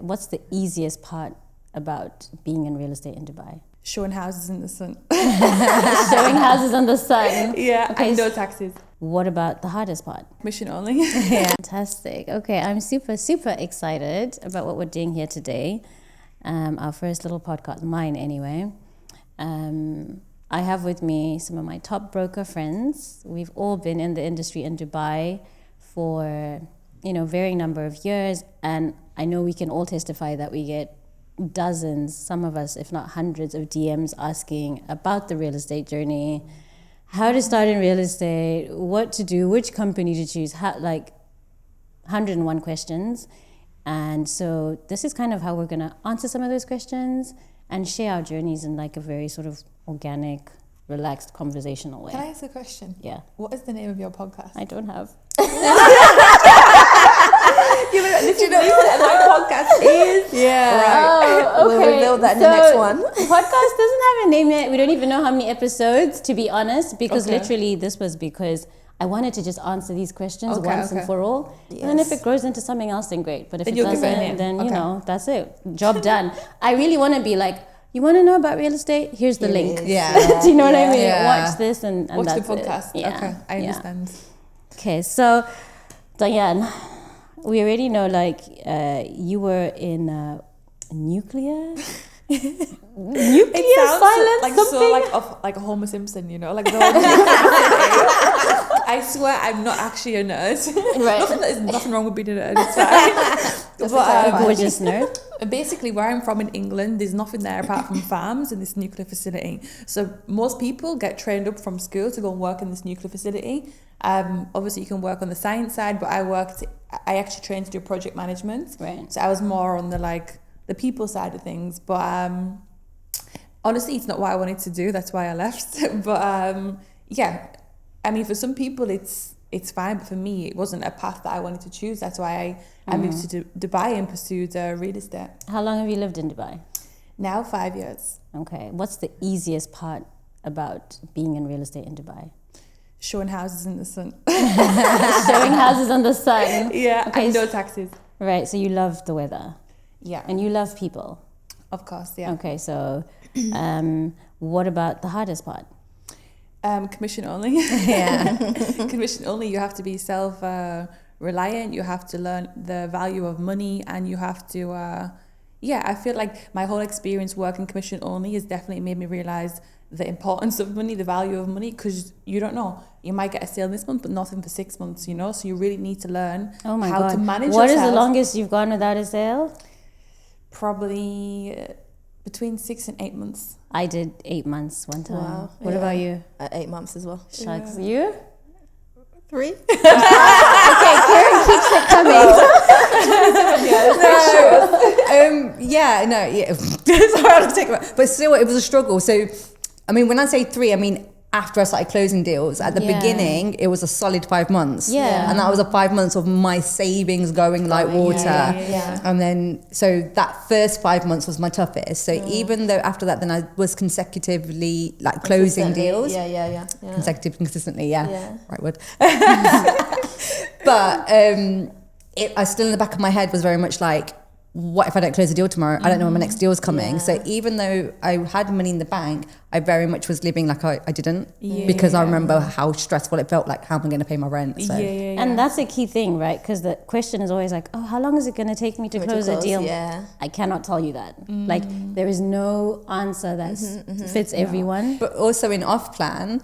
What's the easiest part about being in real estate in Dubai? Showing houses in the sun. Showing houses in the sun. Yeah, Okay, and no taxes. What about the hardest part? Commission only. Yeah. Fantastic. Okay, I'm super excited about what we're doing here today. Our first little podcast, mine anyway. I have with me some of my top broker friends. We've all been in the industry in Dubai for, varying number of years. And I know we can all testify that we get dozens, some of us, if not hundreds of DMs asking about the real estate journey, how to start in real estate, what to do, which company to choose, 101 questions. And so this is kind of how we're going to answer some of those questions and share our journeys in like a very sort of organic, relaxed, conversational way. Can I ask a question? Yeah. What is the name of your podcast? I don't have. Did you know what my podcast is? Yeah. Right. Oh, okay. We'll reveal that in the next one. Podcast doesn't have a name yet. We don't even know how many episodes, to be honest, because Okay. literally this was because I wanted to just answer these questions Okay, once and for all. Yes. And then if it grows into something else, then great. But if Then it you'll give it a doesn't, name. then, Okay. that's it. Job done. I really want to be like, you want to know about real estate? Here's the Here it link. is. Yeah. Do you know what I mean? Yeah. Watch this and Watch the that's podcast. it. Yeah. Okay, I Yeah. understand. Okay, so Diane, we already know you were in nuclear silence, like something? like a Homer Simpson, like the whole I swear I'm not actually a nerd. Right. There's nothing wrong with being a nerd. It's fine. But, Gorgeous nerd. basically, where I'm from in England, there's nothing there apart from farms and this nuclear facility. So most people get trained up from school to go and work in this nuclear facility. Obviously, you can work on the science side, but I actually trained to do project management. Right. So I was more on the people side of things. But honestly, it's not what I wanted to do. That's why I left. But yeah, I mean, for some people, it's fine. But for me, it wasn't a path that I wanted to choose. That's why I moved to Dubai and pursued real estate. How long have you lived in Dubai? Now 5 years. Okay. What's the easiest part about being in real estate in Dubai? Showing houses in the sun. Showing houses in the sun. Yeah, Okay, and no taxes. Right. So you love the weather Yeah, and you love people. of course, yeah. Okay. So what about the hardest part? Commission only. Yeah. Commission only. You have to be self-reliant. You have to learn the value of money, and you have to. I feel like my whole experience working commission only has definitely made me realize the importance of money, the value of money, because you don't know. You might get a sale this month, but nothing for 6 months. So you really need to learn Oh my how God. to manage What yourself. is the longest you've gone without a sale? Probably between 6 and 8 months. I did 8 months one time. Wow. What Yeah. about you? 8 months as well. Shucks. You? 3. Okay, Karen keeps it coming. Sorry, I had to take it. But still, it was a struggle. So, I mean, when I say 3, I mean after I started closing deals. At the Yeah. beginning, it was a solid 5 months. Yeah. And that was a 5 months of my savings going like water. Yeah. And then, so that first 5 months was my toughest. So even though after that, then I was consecutively like closing deals. Yeah. Consistently, yeah. Yeah. Right word. But I still in the back of my head was very much like, what if I don't close the deal tomorrow? I don't know when my next deal is coming. Yeah. So even though I had money in the bank, I very much was living like I didn't. Yeah. Because I remember how stressful it felt, like how am I going to pay my rent? So. Yeah. And that's a key thing, right? Because the question is always like, oh, how long is it going to take me to close a deal? Yeah. I cannot tell you that. Like, there is no answer that fits everyone. But also in off plan,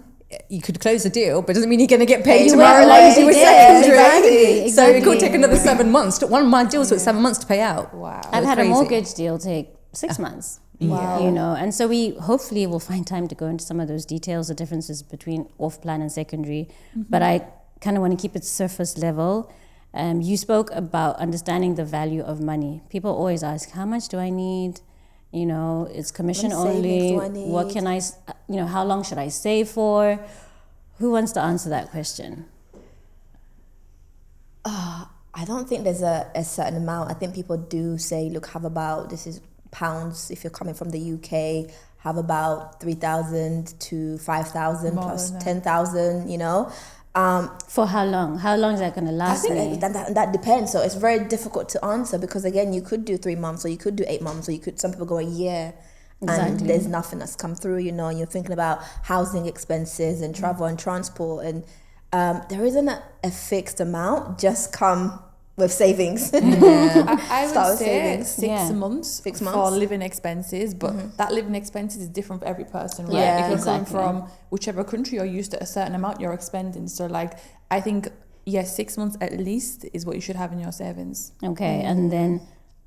you could close the deal, but it doesn't mean you're going to get paid you tomorrow. will, Like you with did. secondary. So it could Exactly. take another 7 months. One of my deals took 7 months to pay out. Wow. I've was had a crazy. mortgage deal take 6 months. Wow. And so we hopefully will find time to go into some of those details, the differences between off-plan and secondary. But I kind of want to keep it surface level. You spoke about understanding the value of money. People always ask, how much do I need? It's commission How many savings only. do I need? What can how long should I save for? Who wants to answer that question? I don't think there's a certain amount. I think people do say, look, have about, this is pounds, if you're coming from the UK, have about 3,000 to 5,000 More plus than that. 10,000, For how long? How long is that going to I last me? think that depends. So it's very difficult to answer because again, you could do 3 months or you could do 8 months or you could, some people go a year and there's nothing that's come through, you know, and you're thinking about housing expenses and travel and transport and there isn't a fixed amount, just come with savings. I Start would with say savings. 6 months, 6 for months. living expenses, but that living expenses is different for every person, right? Yeah, if you're exactly. coming from whichever country, you're used to a certain amount you're expending. So like, I think, yes, 6 months at least is what you should have in your savings. Okay, and then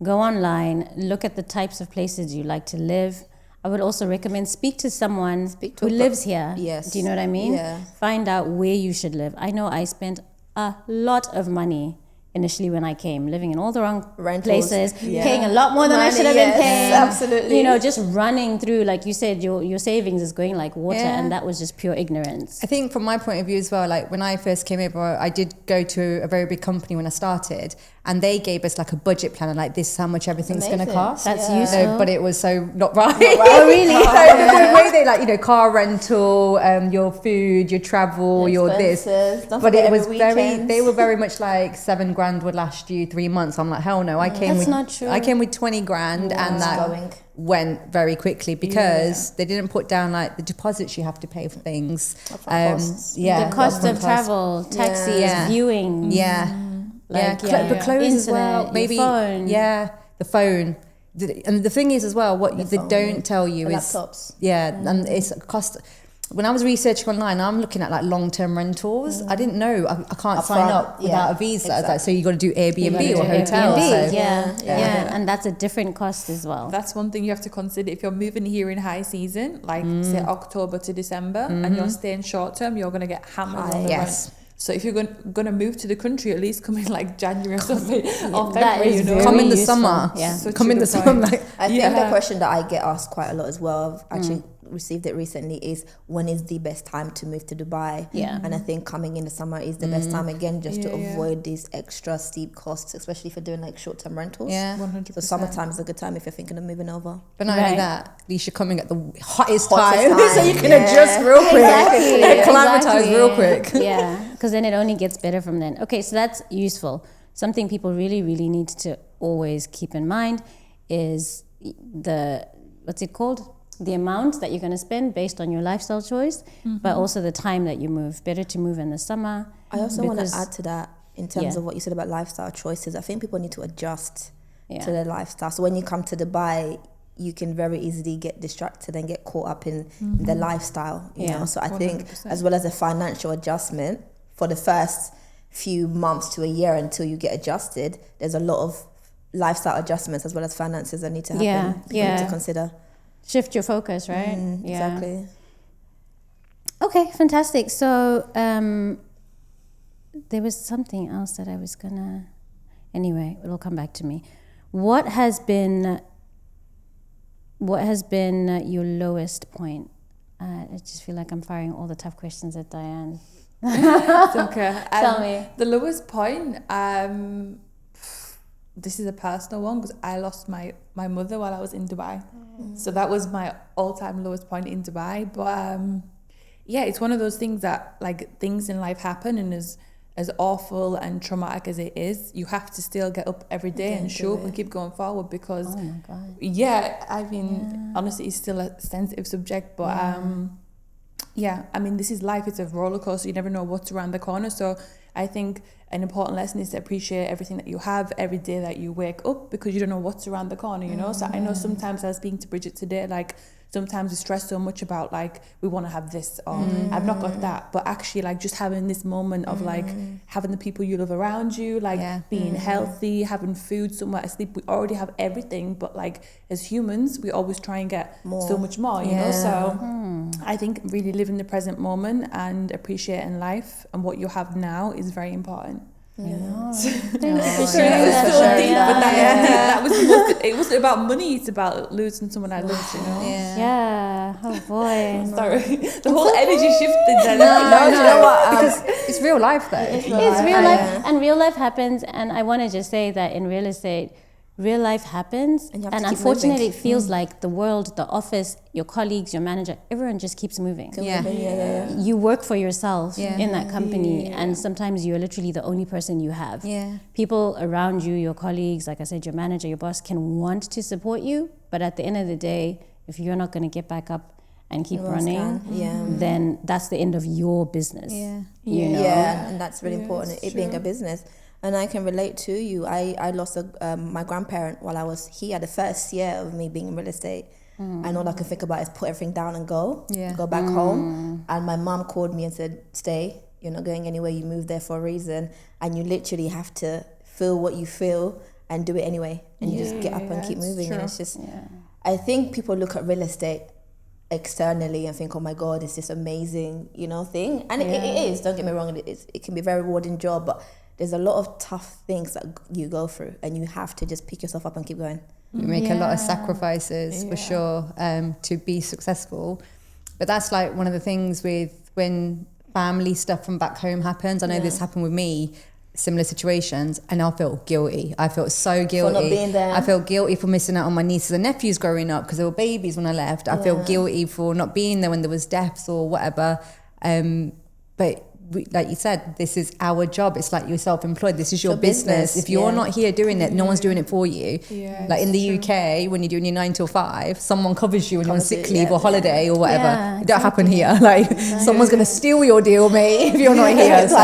go online, look at the types of places you like to live. I would also recommend speak to someone who lives here. Yes. Do you know what I mean? Yeah. Find out where you should live. I know I spent a lot of money initially when I came, living in all the wrong Rentals. places, Yeah. paying a lot more than I Money, should have yes, been paying. absolutely. You know, just running through, like you said, your savings is going like water, Yeah. and that was just pure ignorance. I think from my point of view as well, like when I first came over, I did go to a very big company when I started, and they gave us like a budget plan and like this is how much everything's going to Amazing. cost. That's Yeah. useful. No, but it was so not right. Oh, really? The way they like, you know, car rental, your food, your travel, your this. Expenses. Don't But forget it was every very, weekend. they were very much like 7 grand would last you 3 months. I'm like, hell no. I came That's with, not true. I came with 20 grand and that Going. went very quickly because they didn't put down like the deposits you have to pay for things. costs. Yeah. The cost upfront of travel, taxis, Yeah. viewing. Yeah. Like, But clothes as well. Internet, your Maybe. phone. Yeah. The phone. And the thing is as well, what they phone, don't tell you The is laptops. yeah, and it's a cost. When I was researching online, I'm looking at like long-term rentals. I didn't know I can't sign Upfront, up without yeah, a visa. exactly. Like, so you got to do Airbnb You or gotta do hotel. Airbnb, So yeah, and that's a different cost as well. That's one thing you have to consider if you're moving here in high season, like say October to December, and you're staying short term, you're going to get hammered on the Yes. rent. So if you're going to move to the country, at least come in like January or something, or that February, is you know. very come in the useful. summer. Yeah. Such Come a in the good point. summer. Like, I think the Yeah. question that I get asked quite a lot as well, I've actually received it recently, is when is the best time to move to Dubai? Yeah. And I think coming in the summer is the best time again, just to Yeah. avoid these extra steep costs, especially if you're doing like short-term rentals. yeah. 100%. So summertime is a good time if you're thinking of moving over. But not only Right. that, at least you're coming at the hottest, Hottest time, so you time, can yeah. adjust real quick. Exactly. Acclimatize real quick. Yeah, because then it only gets better from then. Okay, so that's useful. Something people really, really need to always keep in mind is what's it called? The amount that you're going to spend based on your lifestyle choice, but also the time that you move. Better to move in the summer. I also want because- to add to that in terms Yeah. of what you said about lifestyle choices. I think people need to adjust Yeah. to their lifestyle. So when you come to Dubai, you can very easily get distracted and get caught up in the lifestyle, you Yeah. know. So I think 100%. as well as a financial adjustment for the first few months to a year until you get adjusted, there's a lot of lifestyle adjustments as well as finances that need to happen. Yeah, People yeah. need to consider. Shift your focus, right? Yeah. Exactly. Okay, fantastic. So there was something else that I was gonna. Anyway, it'll come back to me. What has been your lowest point? I just feel like I'm firing all the tough questions at Diane. It's okay. Tell me. The lowest point, this is a personal one because I lost my mother while I was in Dubai. So that was my all-time lowest point in Dubai. But yeah, it's one of those things that like things in life happen, and as awful and traumatic as it is, you have to still get up every day and show up and keep going forward because Oh my god. yeah, I mean, honestly, it's still a sensitive subject, but yeah, I mean, this is life. It's a roller coaster. You never know what's around the corner. So I think an important lesson is to appreciate everything that you have every day that you wake up, because you don't know what's around the corner, you know? So I know sometimes I was speaking to Bridget today, like sometimes we stress so much about like, we want to have this or I've not got that. But actually like just having this moment of like having the people you love around you, like being healthy, having food, somewhere to sleep. We already have everything. But like as humans, we always try and get so much more, you know? So I think really living the present moment and appreciating life and what you have now is very important. Thank you for Sorry, sharing that was that. so deep, Diane. but that was most, it wasn't about money, it's about losing someone I loved, you know? Yeah. Oh boy. Sorry. The whole energy shifted then. No, you know what? Because it's real life though. It's real life, and real life happens. And I want to just say that in real estate, real life happens, And you have and to keep unfortunately moving. it feels like the world, the office, your colleagues, your manager, everyone just keeps moving. Yeah. You work for yourself Yeah. in that company, and sometimes you're literally the only person you have. Yeah. People around you, your colleagues, like I said, your manager, your boss can want to support you, but at the end of the day, if you're not going to get back up and keep running, then that's the end of your business. Yeah. You know? Yeah, and that's really important, it's it being a true. business. And I can relate to you. I lost my grandparent while I was here, the first year of me being in real estate. And all I could think about is put everything down and go back home. And my mom called me and said, stay, you're not going anywhere, you moved there for a reason. And you literally have to feel what you feel and do it anyway. And you just get up and keep moving. And it's just, I think people look at real estate externally and think, oh my God, it's this amazing, thing. And it is, don't get me wrong, it can be a very rewarding job, but there's a lot of tough things that you go through, and you have to just pick yourself up and keep going. You make a lot of sacrifices for sure to be successful. But that's like one of the things with when family stuff from back home happens. I know this happened with me, similar situations, and I felt guilty. I felt so guilty. For not being there. I felt guilty for missing out on my nieces and nephews growing up because they were babies when I left. I felt guilty for not being there when there was deaths or whatever. But like you said, this is our job. It's like you're self-employed. This is your business. If you're not here doing it, no one's doing it for you. Like in the UK, when you're doing your 9 till 5, someone covers you when you're on sick leave or holiday or whatever. Yeah, it don't happen here. Like someone's going to steal your deal, mate, if you're not here. So,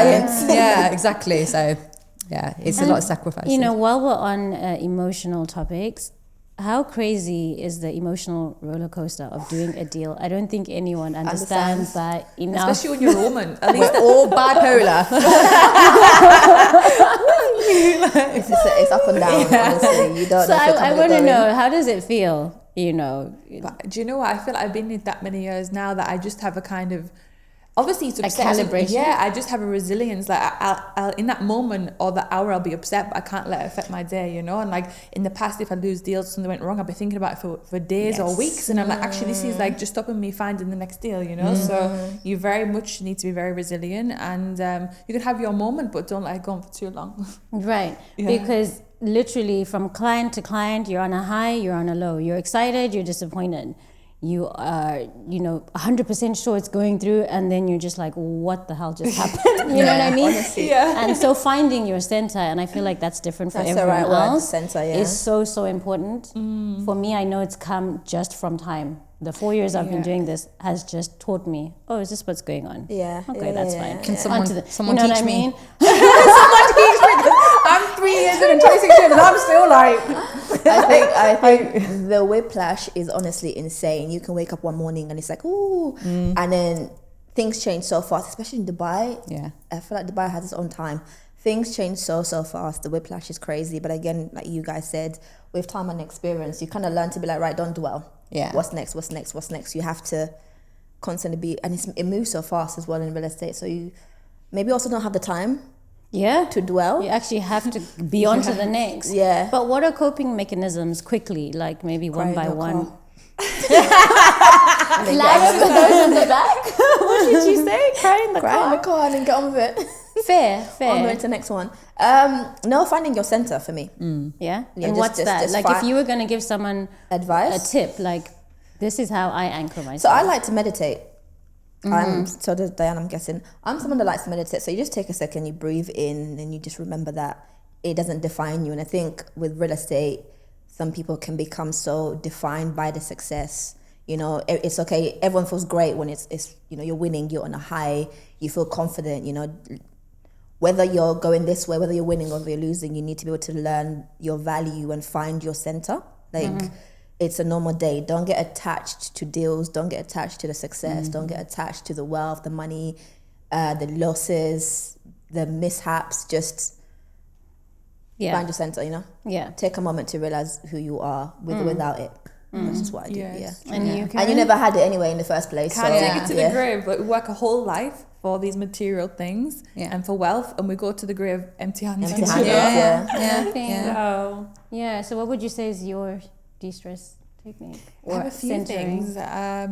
yeah, exactly. So yeah, it's a lot of sacrifices. You know, while we're on emotional topics, how crazy is the emotional roller coaster of doing a deal? I don't think anyone understands that enough. Especially when you're a woman. At least we're all bipolar. It's up and down, honestly. You don't So know if you're I coming or want to going. know, how does it feel? But do you know what? I feel like I've been in that many years now that I just have a kind of, obviously it's upset. calibration? Yeah, I just have a resilience. Like I'll in that moment or the hour I'll be upset, but I can't let it affect my day, And like in the past, if I lose deals, something went wrong, I'll be thinking about it for days or weeks, and I'm like, actually, this is like just stopping me finding the next deal, So you very much need to be very resilient, and you can have your moment, but don't let it go on for too long. Right. Because literally from client to client, you're on a high, you're on a low. You're excited, you're disappointed. You are, 100% sure it's going through, and then you're just like, what the hell just happened? You know what I mean? Honestly. And so finding your center, and I feel like that's different for That's the everyone right word, else, center, is so important. For me, I know it's come just from time. The 4 years I've been doing this has just taught me, oh, is this what's going on? Yeah. Okay, that's fine. Can someone You teach know what I me? mean? Someone teach me. I'm 3 years in and 26 years and I'm still like... I think the whiplash is honestly insane. You can wake up one morning and it's like, ooh, and then things change so fast, especially in Dubai. Yeah. I feel like Dubai has its own time. Things change so fast. The whiplash is crazy. But again, like you guys said, with time and experience, you kind of learn to be like, right, don't dwell. Yeah. What's next? You have to constantly be, and it moves so fast as well in real estate. So you maybe also don't have the time to dwell. You actually have to be on to the next. Yeah. But what are coping mechanisms quickly, like maybe one by one? Lads for those in the back. What did you say? Cry in the car. And get on with it. Fair. On to the next one. No, finding your center for me. Yeah? Yeah, And just- what's just- that? just Like if you were going to give someone Advice? a tip, like this is how I anchor myself. So I like to meditate. So does Diane, I'm guessing. I'm someone that likes to meditate. So you just take a second, you breathe in, and you just remember that it doesn't define you. And I think with real estate, some people can become so defined by the success. It's okay. Everyone feels great when it's you're winning, you're on a high, you feel confident, Whether you're going this way, whether you're winning or you're losing, you need to be able to learn your value and find your center. It's a normal day. Don't get attached to deals. Don't get attached to the success. Don't get attached to the wealth, the money, the losses, the mishaps. Just find your center, Yeah. Take a moment to realize who you are without it. That's just what I do, And you never had it anyway in the first place. Can't take it to the yeah. grave, but we work a whole life for these material things and for wealth, and we go to the grave empty-handed. So what would you say is your de-stress technique? I have a few things. I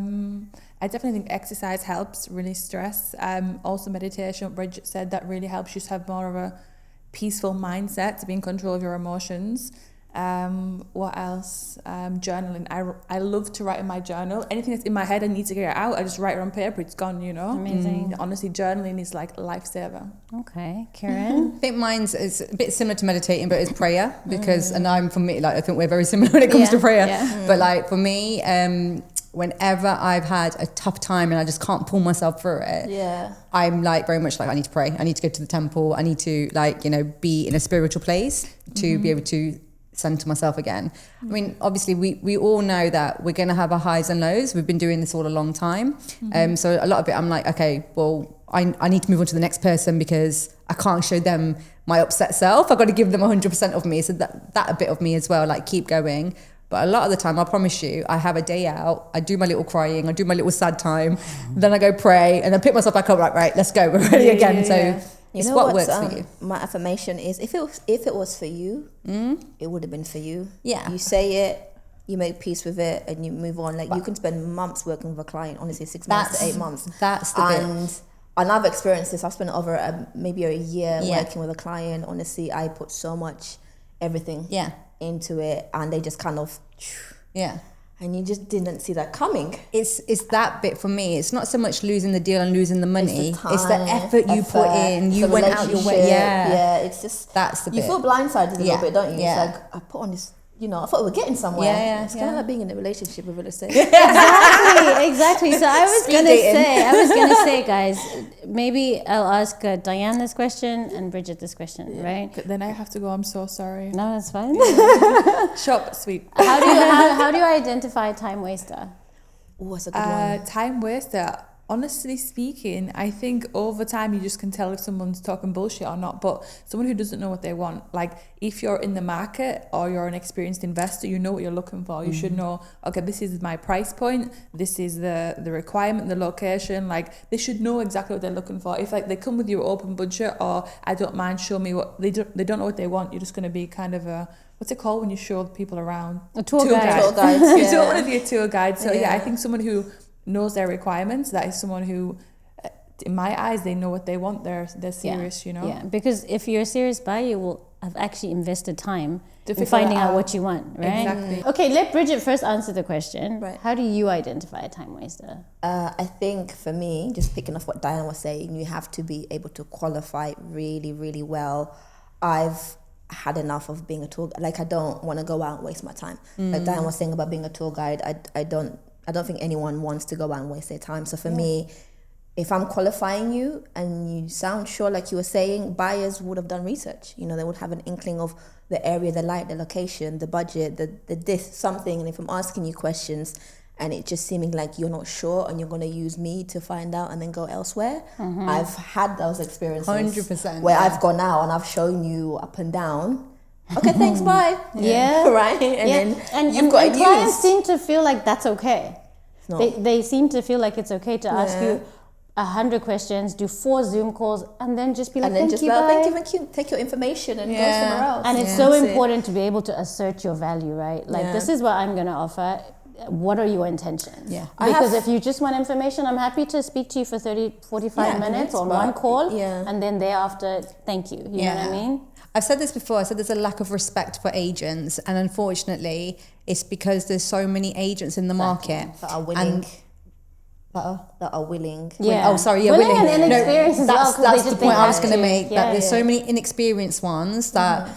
definitely think exercise helps release stress. Also meditation, what Bridget said, that really helps you to have more of a peaceful mindset, to be in control of your emotions. What else? Journaling. I love to write in my journal. Anything that's in my head, I need to get it out. I just write it on paper. It's gone, you know. Amazing. Honestly, journaling is like a lifesaver. Okay, Karen. I think mine's is a bit similar to meditating, but it's prayer because, and I'm for me, like I think we're very similar when it comes to prayer. Yeah. But like for me, whenever I've had a tough time and I just can't pull myself through it, I'm like very much like I need to pray. I need to go to the temple. I need to like, you know, be in a spiritual place to be able to center myself again. I mean, obviously we all know that we're going to have our highs and lows. We've been doing this all a long time. So a lot of it, I'm like, okay, well, I need to move on to the next person because I can't show them my upset self. I've got to give them 100% of me. So that a bit of me as well, like keep going. But a lot of the time, I promise you, I have a day out, I do my little crying, I do my little sad time, then I go pray and then pick myself back up like, right, let's go, we're ready again. So it's what works for you. My affirmation is if it was for you, it would have been for you. Yeah. You say it, you make peace with it, and you move on. Like you can spend months working with a client, honestly, 6 months to 8 months. That's the bit. And I've experienced this. I've spent over maybe a year working with a client. Honestly, I put so much everything into it, and they just kind of and you just didn't see that coming. It's that bit for me. It's not so much losing the deal and losing the money. It's the time, it's the effort you put in. You went out your way. Yeah, it's just that's the bit. You feel blindsided a little bit, don't you? Yeah. It's like I put on this. You know, I thought we were getting somewhere. Yeah, it's kind of like being in a relationship with real estate. Exactly. So I was gonna say, guys, maybe I'll ask Diane this question and Bridget this question, right? But then I have to go. I'm so sorry. No, that's fine. Short, sweet. How do you identify a time waster? Oh, that's a good one. Time waster. Honestly speaking, I think over time you just can tell if someone's talking bullshit or not. But someone who doesn't know what they want, like if you're in the market or you're an experienced investor, you know what you're looking for. You should know, okay, this is my price point, this is the requirement, the location. Like they should know exactly what they're looking for. If like they come with your open budget or I don't mind, show me what they don't know what they want. You're just going to be kind of a, what's it called when you show people around? A tour guide. Tour guide. You don't want to be a tour guide. So I think someone who knows their requirements, that is someone who in my eyes they know what they want. They're serious, you know. Yeah, because if you're a serious buyer, you will have actually invested time in finding out what you want, right? Exactly. Okay, let Bridget first answer the question. Right. How do you identify a time waster? I think for me, just picking off what Diane was saying, you have to be able to qualify really, really well. I've had enough of being a tour guide. Like I don't want to go out and waste my time. Like Diane was saying about being a tour guide, I don't think anyone wants to go out and waste their time. So for me, if I'm qualifying you and you sound sure, like you were saying, buyers would have done research. You know, they would have an inkling of the area, the light, the location, the budget, the this, something. And if I'm asking you questions and it just seeming like you're not sure and you're going to use me to find out and then go elsewhere, I've had those experiences. 100%. Where I've gone out and I've shown you up and down. Okay, thanks, bye. Yeah. Right? And then you've got and clients seem to feel like that's okay. No. They seem to feel like it's okay to ask you 100 questions, do 4 Zoom calls, and then just be like, thank you, bye. thank you, take your information and go somewhere else. And it's so important to be able to assert your value, right? Like, this is what I'm going to offer. What are your intentions? Yeah. Because if you just want information, I'm happy to speak to you for 30, 45 minutes on one call. Yeah. And then thereafter, thank you. You know what I mean? I've said this before. I said there's a lack of respect for agents, and unfortunately, it's because there's so many agents in the market that are willing. That are willing. Yeah. Oh, sorry. Yeah, willing and inexperienced as well. That's the point I was going to make. Yeah, that there's so many inexperienced ones that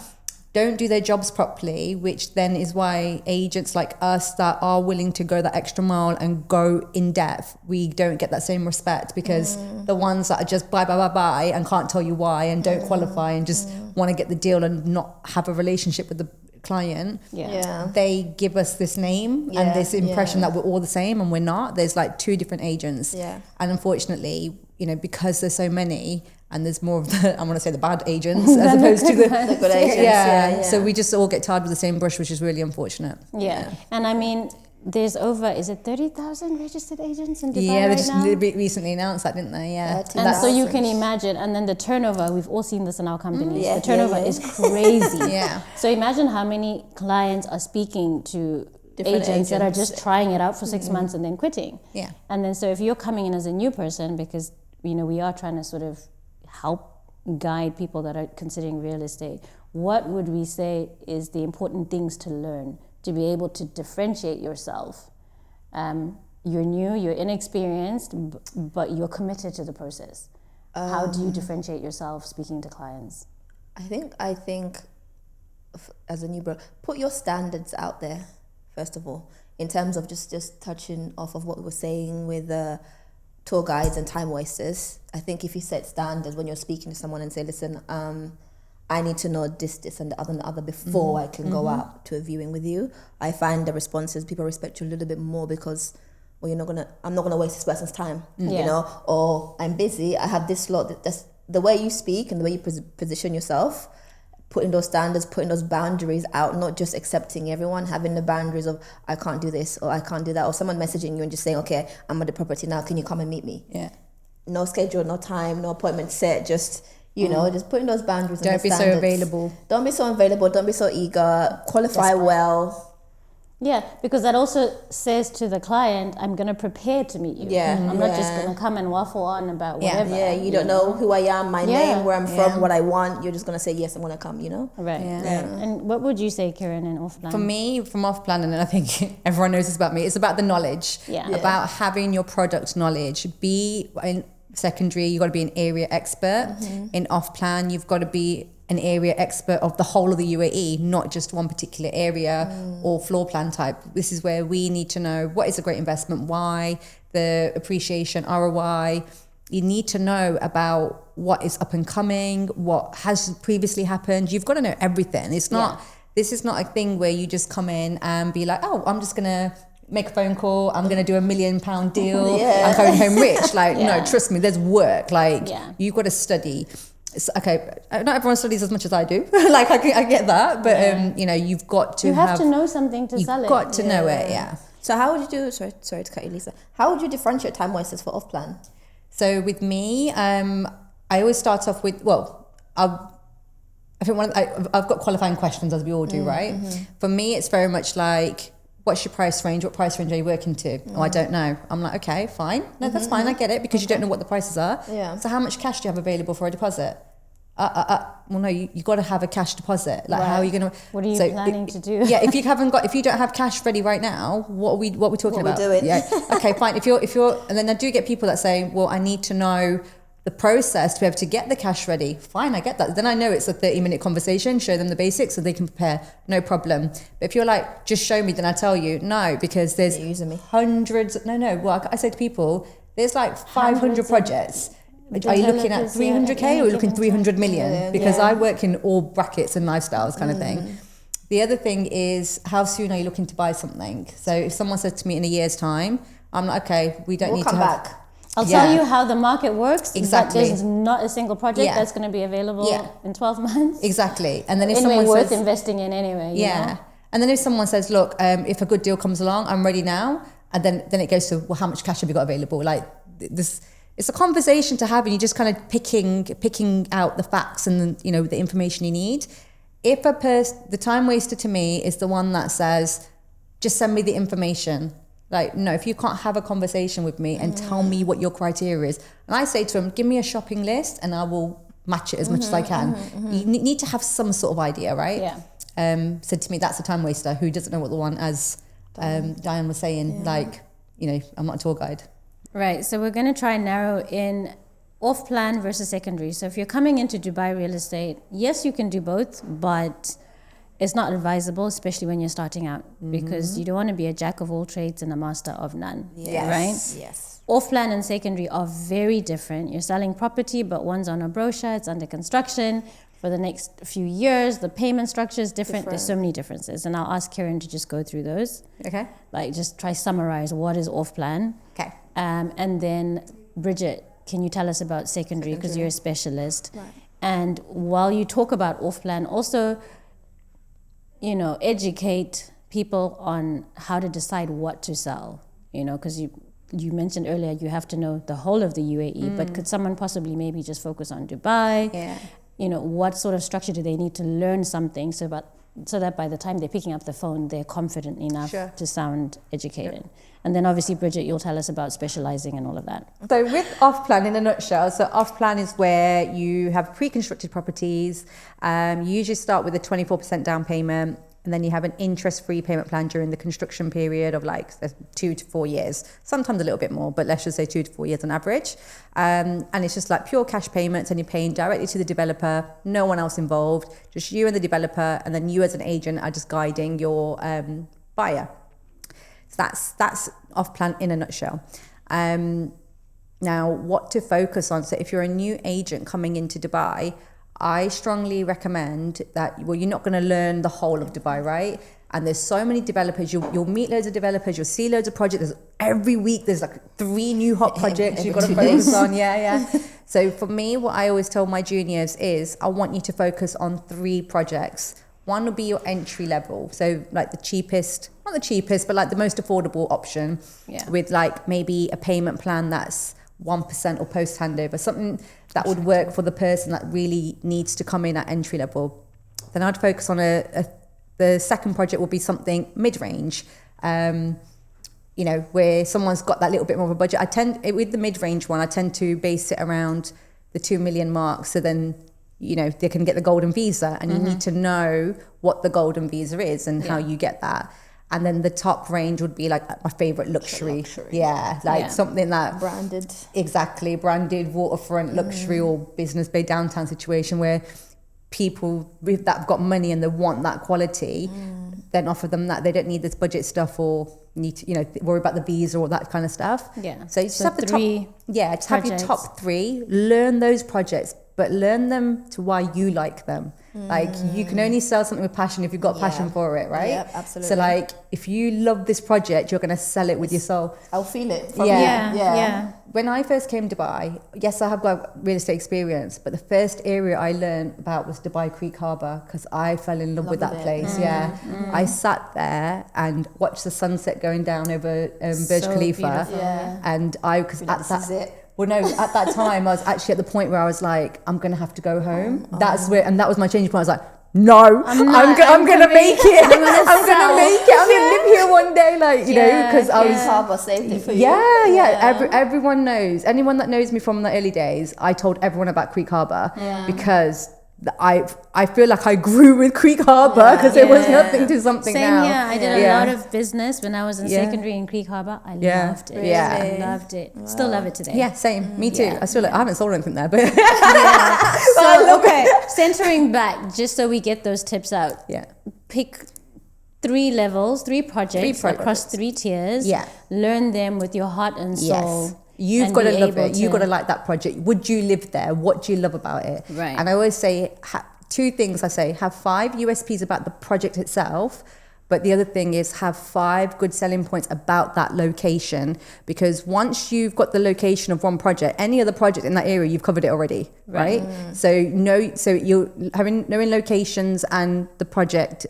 don't do their jobs properly, which then is why agents like us that are willing to go that extra mile and go in depth, we don't get that same respect, because the ones that are just buy and can't tell you why and don't qualify and just want to get the deal and not have a relationship with the client, they give us this name and this impression that we're all the same, and we're not. There's like 2 different agents, and unfortunately, you know, because there's so many and there's more of the, I want to say the bad agents as opposed to the good agents. So we just all get tarred with the same brush, which is really unfortunate. And I mean, there's over, is it 30,000 registered agents in Dubai they just now? recently announced that, didn't they? And so you can imagine, and then the turnover, we've all seen this in our companies, the turnover is crazy. So imagine how many clients are speaking to agents that are just trying it out for 6 months and then quitting. And then so if you're coming in as a new person, because, you know, we are trying to sort of help guide people that are considering real estate, what would we say is the important things to learn to be able to differentiate yourself? You're new, you're inexperienced, but you're committed to the process. How do you differentiate yourself speaking to clients? I think as a new bro, put your standards out there, first of all, in terms of just touching off of what we were saying with tour guides and time wasters. I think if you set standards when you're speaking to someone and say, listen, I need to know this, and the other before I can go out to a viewing with you. I find the responses, people respect you a little bit more because, well, I'm not gonna waste this person's time, you know, or I'm busy, I have this lot. That's the way you speak and the way you position yourself, putting those standards, putting those boundaries out, not just accepting everyone, having the boundaries of, I can't do this or I can't do that, or someone messaging you and just saying, okay, I'm at the property now, can you come and meet me? Yeah. No schedule, no time, no appointment set, just, you know, just putting those boundaries. Don't be so available. Don't be so available. Don't be so eager. Qualify well. Yeah, because that also says to the client, I'm going to prepare to meet you. Yeah. I'm not just going to come and waffle on about whatever. Yeah, you don't know who I am, my name, where I'm from, what I want. You're just going to say, yes, I'm going to come, you know? Right. Yeah. And what would you say, Kieran, in off-plan? For me, from off-plan, and I think everyone knows this about me, it's about the knowledge. Yeah. About having your product knowledge. Be in secondary, you've got to be an area expert. In off-plan, you've got to be an area expert of the whole of the UAE, not just one particular area or floor plan type. This is where we need to know what is a great investment, why, the appreciation, ROI. You need to know about what is up and coming, what has previously happened. You've got to know everything. It's not, this is not a thing where you just come in and be like, oh, I'm just going to make a phone call, I'm going to do £1 million deal, I'm going home rich. Like, no, trust me, there's work. Like, you've got to study. Okay, not everyone studies as much as I do. Like, I get that, but you know, you've got to. You have to know something to sell it. You've got to know it, yeah. So how would you do? Sorry to cut you, Lisa. How would you differentiate time wasters for off plan? So with me, I always start off with I think I've got qualifying questions, as we all do, right? For me, it's very much like, what's your price range? What price range are you working to? Oh, I don't know. I'm like, okay, fine. No, that's fine. I get it, because you don't know what the prices are. Yeah. So how much cash do you have available for a deposit? Well, no, you got to have a cash deposit. Like, how are you going to? What are you planning to do? Yeah, if you don't have cash ready right now, what are we talking about? What we're doing? Yeah. Okay, fine. If you're, and then I do get people that say, well, I need to know the process to be able to get the cash ready. Fine, I get that. Then I know it's a 30-minute conversation, show them the basics so they can prepare, no problem. But if you're like, just show me, then I tell you, no, because there's hundreds, well, I say to people, there's like 500 projects. Are you looking at 300K or are you looking 300 million? Because I work in all brackets and lifestyles kind of thing. The other thing is, how soon are you looking to buy something? So if someone said to me in a year's time, I'm like, okay, we don't need to have... back. I'll tell you how the market works. Exactly. But there's not a single project that's going to be available in 12 months. Exactly. And then if anyway, someone worth says, investing in anyway. You know? And then if someone says, look, if a good deal comes along, I'm ready now. And then it goes to, well, how much cash have you got available? Like this, it's a conversation to have, and you're just kind of picking out the facts and the information you need. If the time waster to me is the one that says, just send me the information. Like, no, if you can't have a conversation with me and tell me what your criteria is, and I say to them, give me a shopping list and I will match it as much as I can. You need to have some sort of idea, right? Yeah. Said to me, that's a time waster who doesn't know what the one, as Diane was saying, like, I'm not a tour guide. Right. So we're going to try and narrow in off-plan versus secondary. So if you're coming into Dubai real estate, yes, you can do both, but it's not advisable, especially when you're starting out, because you don't want to be a jack of all trades and a master of none. Right? Yes. Off-plan and secondary are very different. You're selling property, but one's on a brochure, it's under construction for the next few years. The payment structure is different. There's so many differences. And I'll ask Kieran to just go through those. Okay. Like, just try summarize what is off-plan. Okay. And then, Bridget, can you tell us about secondary, because you're a specialist. Right. And while you talk about off-plan, also, educate people on how to decide what to sell, because you mentioned earlier you have to know the whole of the UAE, but could someone possibly maybe just focus on Dubai? Yeah. What sort of structure do they need to learn something so so that by the time they're picking up the phone, they're confident enough Sure. to sound educated. And then obviously, Bridget, you'll tell us about specializing and all of that. So with off-plan, in a nutshell, so off-plan is where you have pre-constructed properties. You usually start with a 24% down payment, and then you have an interest-free payment plan during the construction period of like 2 to 4 years, sometimes a little bit more, but let's just say 2 to 4 years on average. And it's just like pure cash payments, and you're paying directly to the developer, no one else involved, just you and the developer, and then you as an agent are just guiding your buyer. So that's off-plan in a nutshell. Now, what to focus on? So if you're a new agent coming into Dubai, I strongly recommend that, well, you're not going to learn the whole of Dubai, right? And there's so many developers. You'll meet loads of developers. You'll see loads of projects. Every week there's like 3 new hot projects you've got to focus on. Yeah. So for me, what I always tell my juniors is I want you to focus on 3 projects. One will be your entry level. So like the cheapest, not the cheapest, but like the most affordable option with like maybe a payment plan that's 1% or post handover, something that would work for the person that really needs to come in at entry level. Then I'd focus on the second project will be something mid-range, where someone's got that little bit more of a budget. With the mid-range one, I tend to base it around the 2 million mark. So then, they can get the golden visa, and you need to know what the golden visa is and how you get that. And then the top range would be like my favorite luxury. Yeah, something that branded. Exactly, branded waterfront luxury or business bay downtown situation where people that have got money and they want that quality, then offer them that. They don't need this budget stuff or need to, worry about the visa or that kind of stuff. Yeah. So you just have the 3 just have your top 3, learn those projects, but learn them to why you like them. Like you can only sell something with passion if you've got passion for it, right? Yep, absolutely. So like if you love this project, you're going to sell it with your soul. I'll feel it. Yeah. When I first came to Dubai, yes, I have got real estate experience, but the first area I learned about was Dubai Creek Harbour because I fell in love with that place. I sat there and watched the sunset going down over Burj Khalifa. And because at that... Is it? Well, no, at that time, I was actually at the point where I was like, I'm going to have to go home. And that was my changing point. I was like, no, I'm going to make it. I'm going to make it. I'm going to live here one day, because I was... Harbour saved it for you. Yeah. Everyone knows. Anyone that knows me from the early days, I told everyone about Creek Harbour because... I feel like I grew with Creek Harbour because it was nothing to something now. Same here. I did a lot of business when I was in secondary in Creek Harbour. I loved it. Yeah. I loved it. Still love it today. Yeah, same. Me too. I haven't sold anything there, but So, okay, centering back, just so we get those tips out. Yeah. Pick 3 levels, 3 projects across 3 tiers. Yeah. Learn them with your heart and soul. Yes. You've got to love it. You've got to like that project. Would you live there? What do you love about it? Right. And I always say 2 things. I say have 5 USPs about the project itself, but the other thing is have 5 good selling points about that location. Because once you've got the location of one project, any other project in that area, you've covered it already, right? So you're knowing locations and the project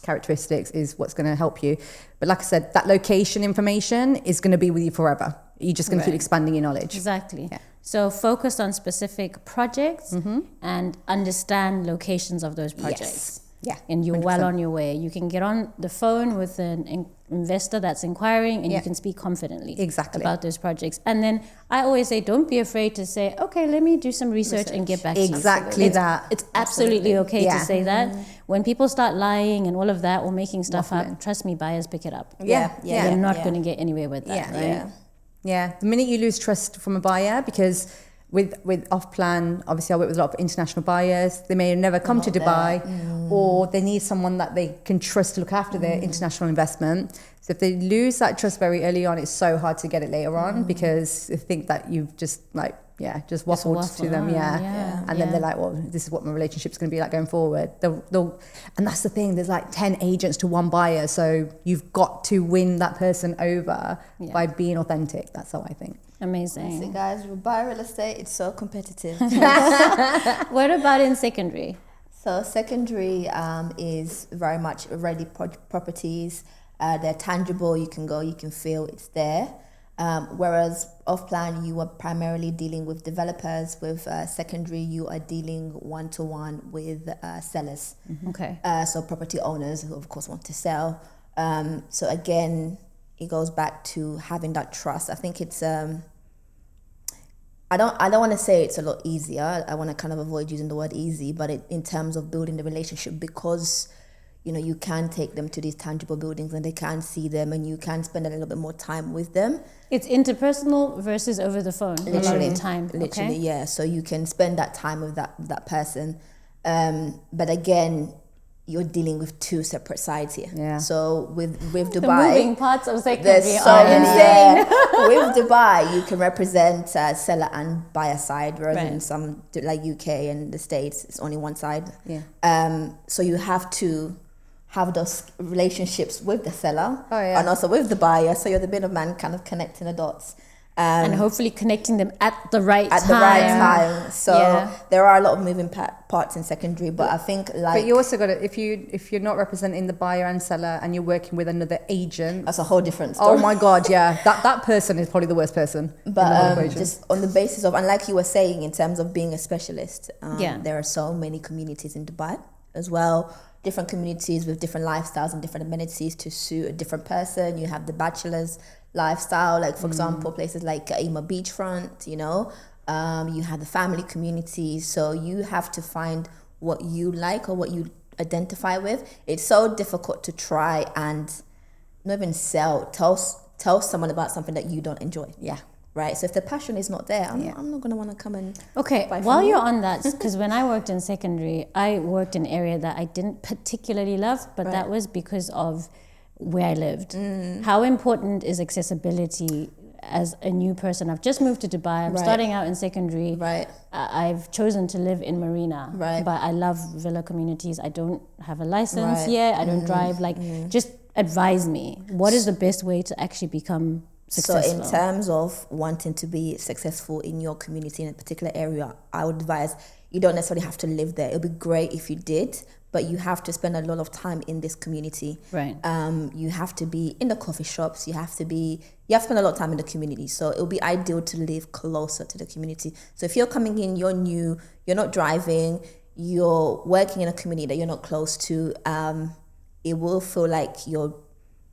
characteristics is what's going to help you. But like I said, that location information is going to be with you forever. You're just going to keep expanding your knowledge. Exactly. Yeah. So focus on specific projects and understand locations of those projects. Yeah. And you're 100%. well on your way. You can get on the phone with an investor that's inquiring and you can speak confidently about those projects. And then I always say, don't be afraid to say, okay, let me do some research and get back to you. Exactly that. It's absolutely okay to say that. When people start lying and all of that or making stuff up, trust me, buyers pick it up. You're not going to get anywhere with that, right? Yeah, the minute you lose trust from a buyer, because with off-plan, obviously I work with a lot of international buyers. They may have never come to Dubai or they need someone that they can trust to look after their international investment. So if they lose that trust very early on, it's so hard to get it later on because they think that you've just just waffled to them. And then they're like, well, this is what my relationship's going to be like going forward. And that's the thing, there's like 10 agents to one buyer. So you've got to win that person over by being authentic. That's how I think. Amazing. So guys, we buy real estate, it's so competitive. What about in secondary? So secondary is very much ready properties. They're tangible, you can go, you can feel it's there. Whereas off-plan, you are primarily dealing with developers. With secondary, you are dealing one-to-one with sellers. Okay. So property owners who, of course, want to sell. So again, it goes back to having that trust. I think it's I don't want to say it's a lot easier. I want to kind of avoid using the word easy, but in terms of building the relationship, because you can take them to these tangible buildings and they can see them and you can spend a little bit more time with them. It's interpersonal versus over the phone. Literally, time. Literally, okay? yeah. So you can spend that time with that person. But again, you're dealing with two separate sides here. Yeah. So with Dubai, The moving parts of secondary there's so are many. insane. Yeah. With Dubai, you can represent seller and buyer side, whereas in Right. some like UK and the States, it's only one side. Yeah. So you have to have those relationships with the seller and also with the buyer. So you're the middleman, kind of connecting the dots. And hopefully connecting them at the right time. At the right time. So there are a lot of moving parts in secondary, but I think But you also got to, if you're not representing the buyer and seller and you're working with another agent. That's a whole different story. Oh my God, yeah. That person is probably the worst person. But just on the basis of, and like you were saying, in terms of being a specialist, there are so many communities in Dubai as well. Different communities with different lifestyles and different amenities to suit a different person. You have the bachelor's lifestyle, like for example, places like Ima Beachfront, you have the family communities. So you have to find what you like or what you identify with. It's so difficult to try and not even tell someone about something that you don't enjoy. Yeah. Right. So if the passion is not there, I'm not going to want to come and Okay, buy from while you. you're on that, because when I worked in secondary, I worked in an area that I didn't particularly love, but that was because of where I lived. How important is accessibility as a new person? I've just moved to Dubai. I'm starting out in secondary. Right. I've chosen to live in Marina. Right. But I love villa communities. I don't have a license yet. I don't drive. Just advise me. What is the best way to actually become successful? So in terms of wanting to be successful in your community in a particular area, I would advise you don't necessarily have to live there. It would be great if you did, but you have to spend a lot of time in this community. Right. You have to be in the coffee shops. You have to spend a lot of time in the community. So it would be ideal to live closer to the community. So if you're coming in, you're new, you're not driving, you're working in a community that you're not close to, it will feel like you're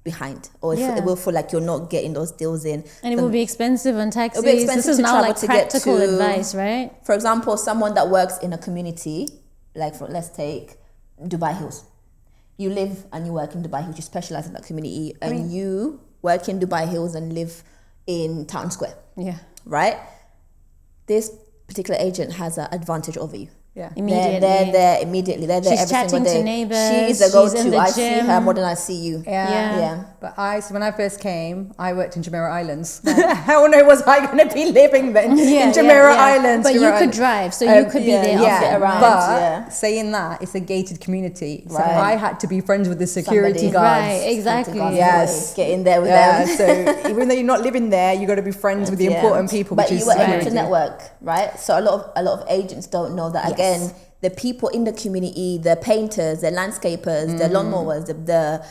behind, or it will feel like you're not getting those deals in, and it will be expensive on taxis. It'll be expensive this is to now travel like to practical get to, advice, right? For example, someone that works in a community, let's take Dubai Hills. You live and you work in Dubai Hills, you specialize in that community, and you work in Dubai Hills and live in Town Square. Yeah. Right? This particular agent has an advantage over you. Yeah. Immediately. They're there immediately. They're there She's every chatting single day. to neighbors. She's a She's in go-to. the I see gym. her more than I see you. Yeah. But when I first came, I worked in Jumeirah Islands. How no was I going to be living then in Jumeirah Islands? But you Jumeirah could Islands. drive, so you could be there often. around. But saying that, it's a gated community. So Right. I had to be friends with the security Somebody. guards. Right, exactly. Yes. Get in there with Yeah, them. so even though you're not living there, you got to be friends with the important people, But which you is were able security. to network, right? So a lot of agents don't know that. Again, the people in the community, the painters, the landscapers, the lawnmowers, the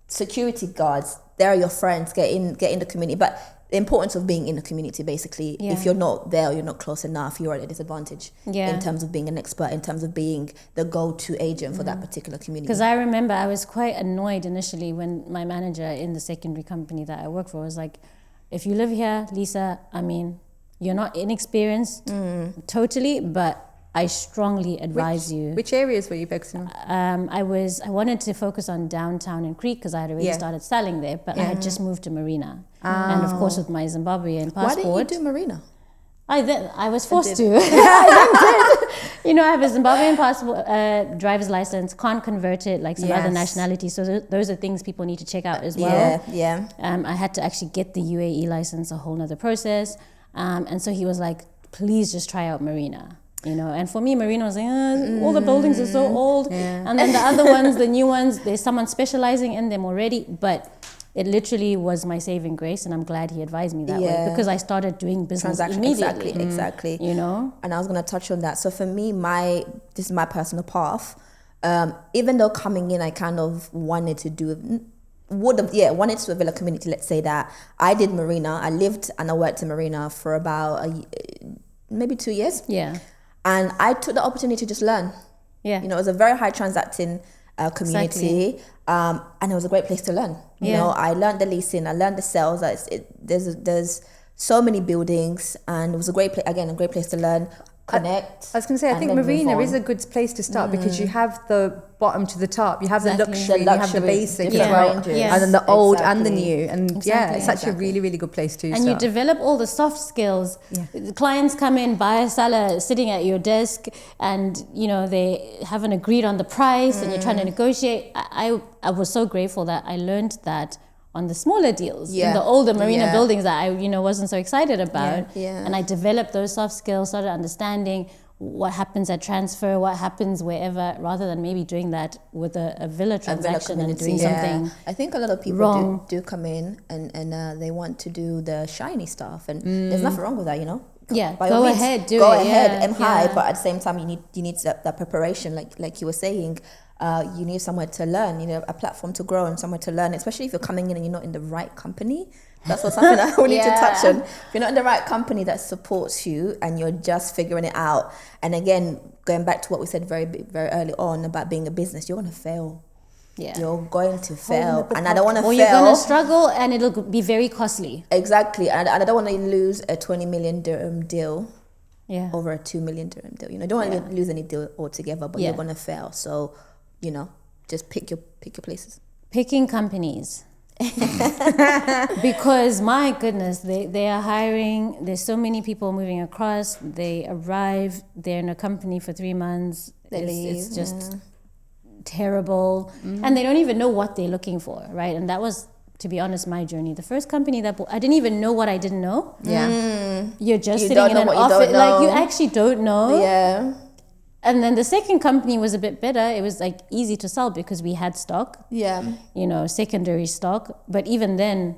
security guards, they're your friends. Get in the community. But the importance of being in the community, basically, if you're not there or you're not close enough, you're at a disadvantage in terms of being an expert, in terms of being the go-to agent for that particular community. Because I remember I was quite annoyed initially when my manager in the secondary company that I work for was like, if you live here, Lisa, I mean, you're not inexperienced totally, but I strongly advise you. Which areas were you focusing on? I wanted to focus on downtown and Crete because I had already started selling there, but I had just moved to Marina. And of course with my Zimbabwean passport. Why didn't you do Marina? I was forced to. I did. I have a Zimbabwean passport, driver's license, can't convert it like some other nationalities. So those are things people need to check out as well. Yeah. I had to actually get the UAE license, a whole nother process. And so he was like, please just try out Marina. And for me, Marina was like, all the buildings are so old. And then the other ones, the new ones, there's someone specializing in them already. But it literally was my saving grace, and I'm glad he advised me that way because I started doing business immediately. Exactly. And I was going to touch on that. So for me, this is my personal path. Even though coming in, I kind of wanted to do would have wanted to a villa community. Let's say that I did Marina. I lived and I worked in Marina for about maybe 2 years. Yeah. And I took the opportunity to just learn. Yeah. You know, it was a very high transacting community. Exactly. And it was a great place to learn. You know, I learned the leasing, I learned the sales. There's so many buildings, and it was a great place to learn, connect. I was going to say, I think Marina is a good place to start because you have the bottom to the top, you have the luxury, you have the basic as well, and then the old and the new, and it's actually a really, really good place to start. And you develop all the soft skills. The clients come in, buyer, seller, sitting at your desk, and you know they haven't agreed on the price, and you're trying to negotiate. I was so grateful that I learned that on the smaller deals in the older Marina buildings that I wasn't so excited about, and I developed those soft skills, started understanding what happens at transfer, what happens wherever, rather than maybe doing that with a villa transaction and doing something. I think a lot of people do come in and they want to do the shiny stuff, and there's nothing wrong with that, you know. Go ahead, go ahead, aim high, but at the same time you need that preparation, like you were saying. You need somewhere to learn, you know, a platform to grow and somewhere to learn, especially if you're coming in and you're not in the right company. That's something that we need to touch on. If you're not in the right company that supports you and you're just figuring it out, and again, going back to what we said very, very early on about being a business, you're going to fail. You're going to fail. And I don't want to fail. Or you're going to struggle and it'll be very costly. Exactly. And I don't want to lose a 20 million dirham deal over a 2 million dirham deal. You know, don't want to lose any deal altogether, but you're going to fail. So, you know, just pick your places. Picking companies. Because my goodness, they are hiring. There's so many people moving across. They arrive, they're in a company for 3 months. It's just terrible. And they don't even know what they're looking for, right? And that was, to be honest, my journey. The first company that I didn't even know what I didn't know. You're just sitting in an office, like you actually don't know. And then the second company was a bit better. It was like easy to sell because we had stock. You know, secondary stock. But even then,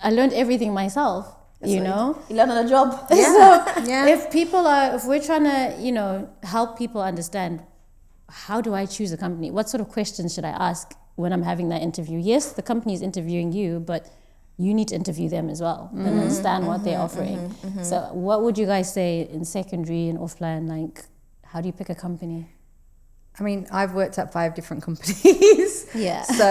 I learned everything myself. You know, you learn on the job. If we're trying to, you know, help people understand, how do I choose a company? What sort of questions should I ask when I'm having that interview? Yes, the company is interviewing you, but you need to interview them as well and understand what they're offering. So what would you guys say in secondary and offline, like, how do you pick a company? I mean, I've worked at 5 different companies. So,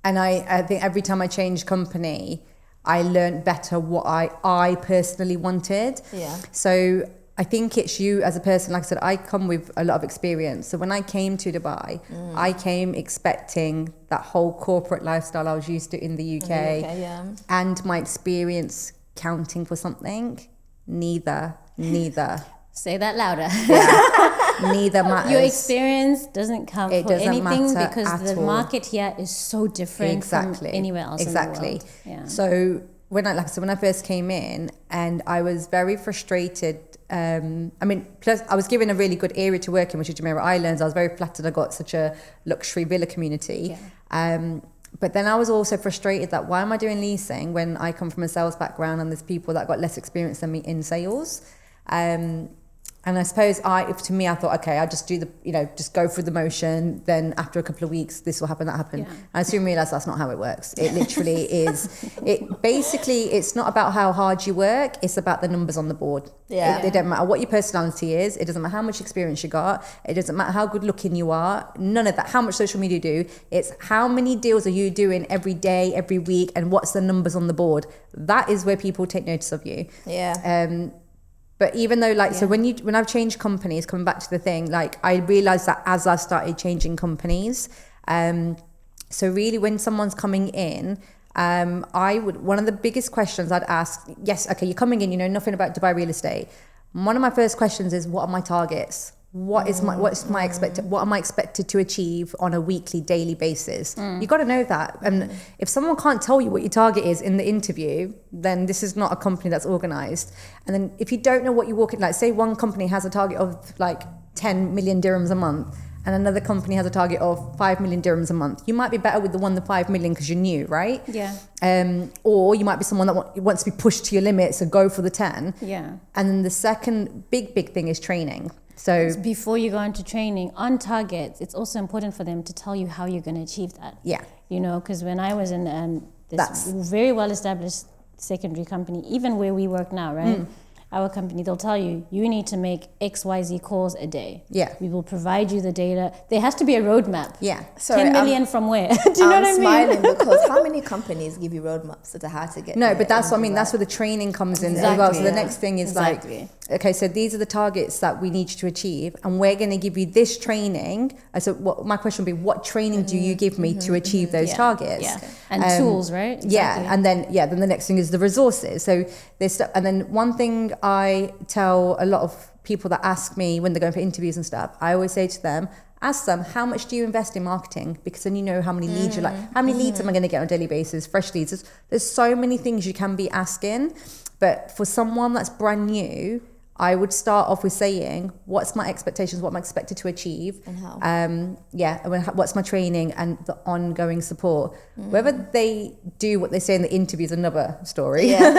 and I think every time I changed company, I learned better what I personally wanted. So I think it's you as a person. Like I said, I come with a lot of experience. So when I came to Dubai, I came expecting that whole corporate lifestyle I was used to in the UK. And my experience counting for something, neither. Say that louder. Neither matters. Your experience doesn't count for anything because the market here is so different from anywhere else in the world. So when I first came in, and I was very frustrated. I mean, plus I was given a really good area to work in, which is Jumeirah Islands. I was very flattered I got such a luxury villa community. But then I was also frustrated that why am I doing leasing when I come from a sales background and there's people that got less experience than me in sales. And I suppose I thought, okay, I'll just do just go through the motion. Then after a couple of weeks, this will happen, that happened. And I soon realized that's not how it works. It literally is. It's not about how hard you work. It's about the numbers on the board. It doesn't matter what your personality is. It doesn't matter how much experience you got. It doesn't matter how good looking you are. None of that. How much social media you do. It's how many deals are you doing every day, every week, and what's the numbers on the board. That is where people take notice of you. But even though so when I've changed companies, coming back to the thing, like I realized that as I started changing companies, so really when someone's coming in, one of the biggest questions I'd ask, yes, okay, you're coming in, you know nothing about Dubai real estate. One of my first questions is, what are my targets? What am I expected to achieve on a weekly, daily basis? You got to know that. And if someone can't tell you what your target is in the interview, then this is not a company that's organized. And then if you don't know what you walk in, like say one company has a target of like 10 million dirhams a month and another company has a target of 5 million dirhams a month, you might be better with the 5 million because you're new, right? Or you might be someone that wants to be pushed to your limits and go for the 10. And then the second big thing is training. So before you go into training on targets, it's also important for them to tell you how you're going to achieve that. yeah, You know, because when I was in this That's- very well established secondary company, even where we work now, right? Our company, they'll tell you, you need to make XYZ calls a day. Yeah. We will provide you the data. There has to be a roadmap. yeah. Sorry, 10 million from where? Do you know what I mean? smiling because how many companies give you roadmaps as to how to get No, there but that's what I and mean. do That's that? where the training comes in as Exactly, well. So the yeah. next thing is Exactly. like, okay, so these are the targets that we need you to achieve, and we're going to give you this training. So what my question would be, what training do you give me to achieve those Yeah, targets? Yeah. And tools, right? Exactly. Yeah, and then then the next thing is the resources. So there's stuff, and then one thing I tell a lot of people that ask me when they're going for interviews and stuff, I always say to them, ask them, how much do you invest in marketing? Because then you know how many leads you're like, how many leads am I going to get on a daily basis? Fresh leads. There's so many things you can be asking, but for someone that's brand new, I would start off with saying, what's my expectations, what am I expected to achieve? And how? What's my training and the ongoing support. Whether they do what they say in the interview is another story. But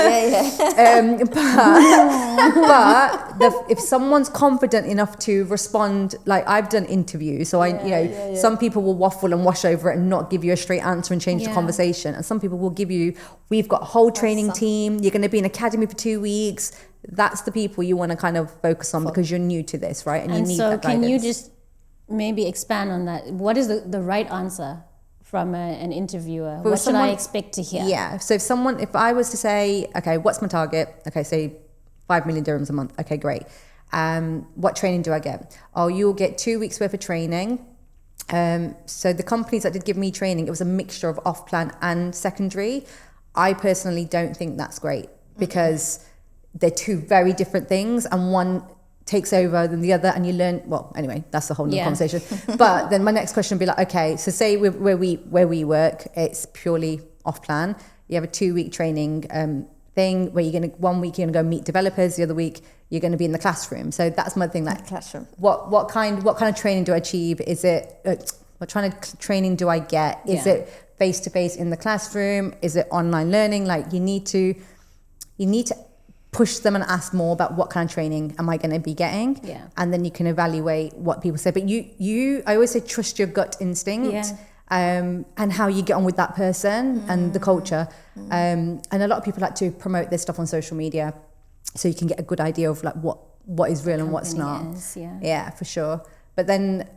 if someone's confident enough to respond, like I've done interviews, so some people will waffle and wash over it and not give you a straight answer and change the conversation. And some people will give you, we've got a whole training team, you're going to be in academy for 2 weeks. That's the people you want to kind of focus on because you're new to this, right? And you need so that can you guidance. just maybe expand on that? What is the right answer from an interviewer? What should I expect to hear? Yeah. So if I was to say, okay, what's my target? Okay, say 5 million dirhams a month. Okay, great. What training do I get? Oh, you'll get 2 weeks worth of training. So the companies that did give me training, it was a mixture of off-plan and secondary. I personally don't think that's great because they're two very different things, and one takes over than the other, and you learn. Well, anyway, that's the whole new conversation. But then my next question would be like, okay, so say where we work, it's purely off plan. You have a 2-week training thing where 1 week you're gonna go meet developers, the other week you're gonna be in the classroom. So that's my thing. Like, classroom. What kind of training do I achieve? Is it what kind of training do I get? Is it face to face in the classroom? Is it online learning? Like you need to push them and ask more about what kind of training am I going to be getting, and then you can evaluate what people say. But I always say trust your gut instinct, and how you get on with that person and the culture. And a lot of people like to promote this stuff on social media, so you can get a good idea of like what is real and what's not. Yeah, for sure. But then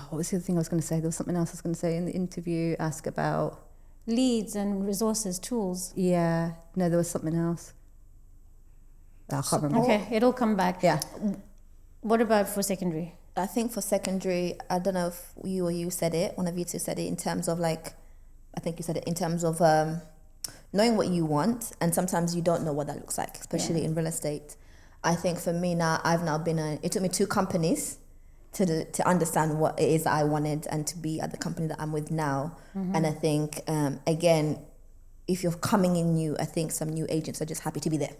what was the other thing I was going to say? There was something else I was going to say in the interview. Ask about leads and resources, tools. Yeah, no, there was something else. I can't remember. Okay, it'll come back. Yeah. What about for secondary? I think for secondary, I don't know if you or you said it, one of you two said it in terms of like, I think you said it in terms of knowing what you want, and sometimes you don't know what that looks like, especially in real estate. I think for me now, it took me 2 companies to understand what it is that I wanted and to be at the company that I'm with now. And I think, again, if you're coming in new, I think some new agents are just happy to be there,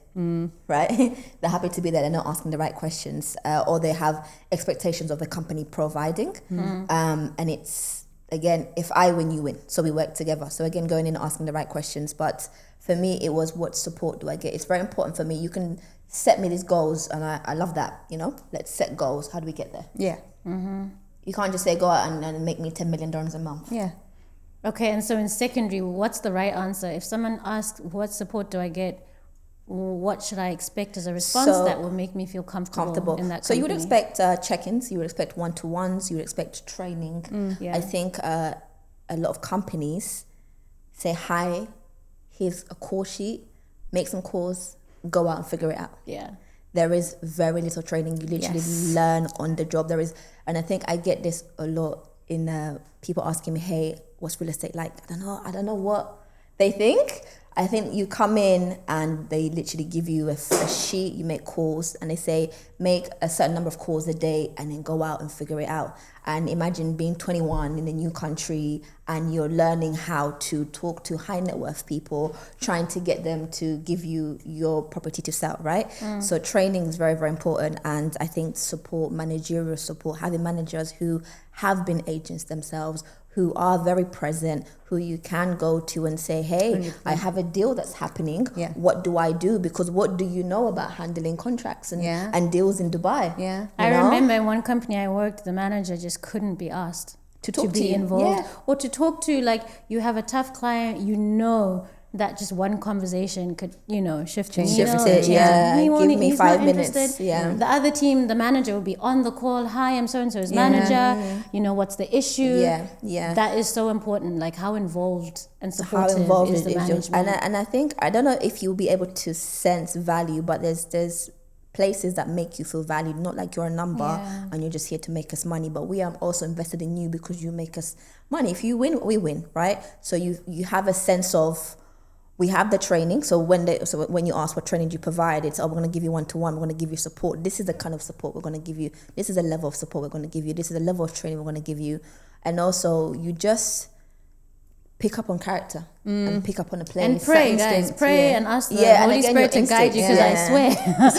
right? They're happy to be there. They're not asking the right questions, or they have expectations of the company providing. And it's, again, if I win, you win. So we work together. So again, going in and asking the right questions. But for me, it was, what support do I get? It's very important for me. You can set me these goals, and I love that, let's set goals. How do we get there? Yeah. You can't just say, go out and make me 10 million dirhams a month. Yeah. Okay, and so in secondary, what's the right answer? If someone asks, what support do I get? What should I expect as a response that will make me feel comfortable in that company? So you would expect check-ins, you would expect one-to-ones, you would expect training. I think a lot of companies say, hi, here's a call sheet, make some calls, go out and figure it out. Yeah. There is very little training. You literally learn on the job. And I think I get this a lot in people asking me, hey, what's real estate like? I don't know what they think. I think you come in and they literally give you a sheet, you make calls, and they say, make a certain number of calls a day and then go out and figure it out. And imagine being 21 in a new country and you're learning how to talk to high net worth people, trying to get them to give you your property to sell, right? So training is very, very important. And I think support, managerial support, having managers who have been agents themselves, who are very present, who you can go to and say, hey, 100%. I have a deal that's happening. Yeah. What do I do? Because what do you know about handling contracts and, Yeah. and deals in Dubai? Yeah. I You know? remember in one company I worked, the manager just couldn't be asked To talk to be you. involved Yeah. or to talk to, like, you have a tough client, you know that just one conversation could, shift the Change needle, everything, change yeah. it. Give me He's 5 not minutes, interested. yeah. The other team, the manager will be on the call. Hi, I'm so-and-so's manager. What's the issue? Yeah. That is so important. Like, how involved and How supportive involved is the your- management? and I think, I don't know if you'll be able to sense value, but there's places that make you feel valued, not like you're a number Yeah. and you're just here to make us money, but we are also invested in you because you make us money. If you win, we win, right? So you have a sense of, we have the training. So when you ask what training do you provide, it's, we're going to give you one-to-one. We're going to give you support. This is the kind of support we're going to give you. This is the level of support we're going to give you. This is the level of training we're going to give you. And also you just pick up on character and pick up on a place. And pray, That guys. instinct, Pray yeah. and ask the Yeah, and Holy again, Spirit your to guide you, because instincts, I swear.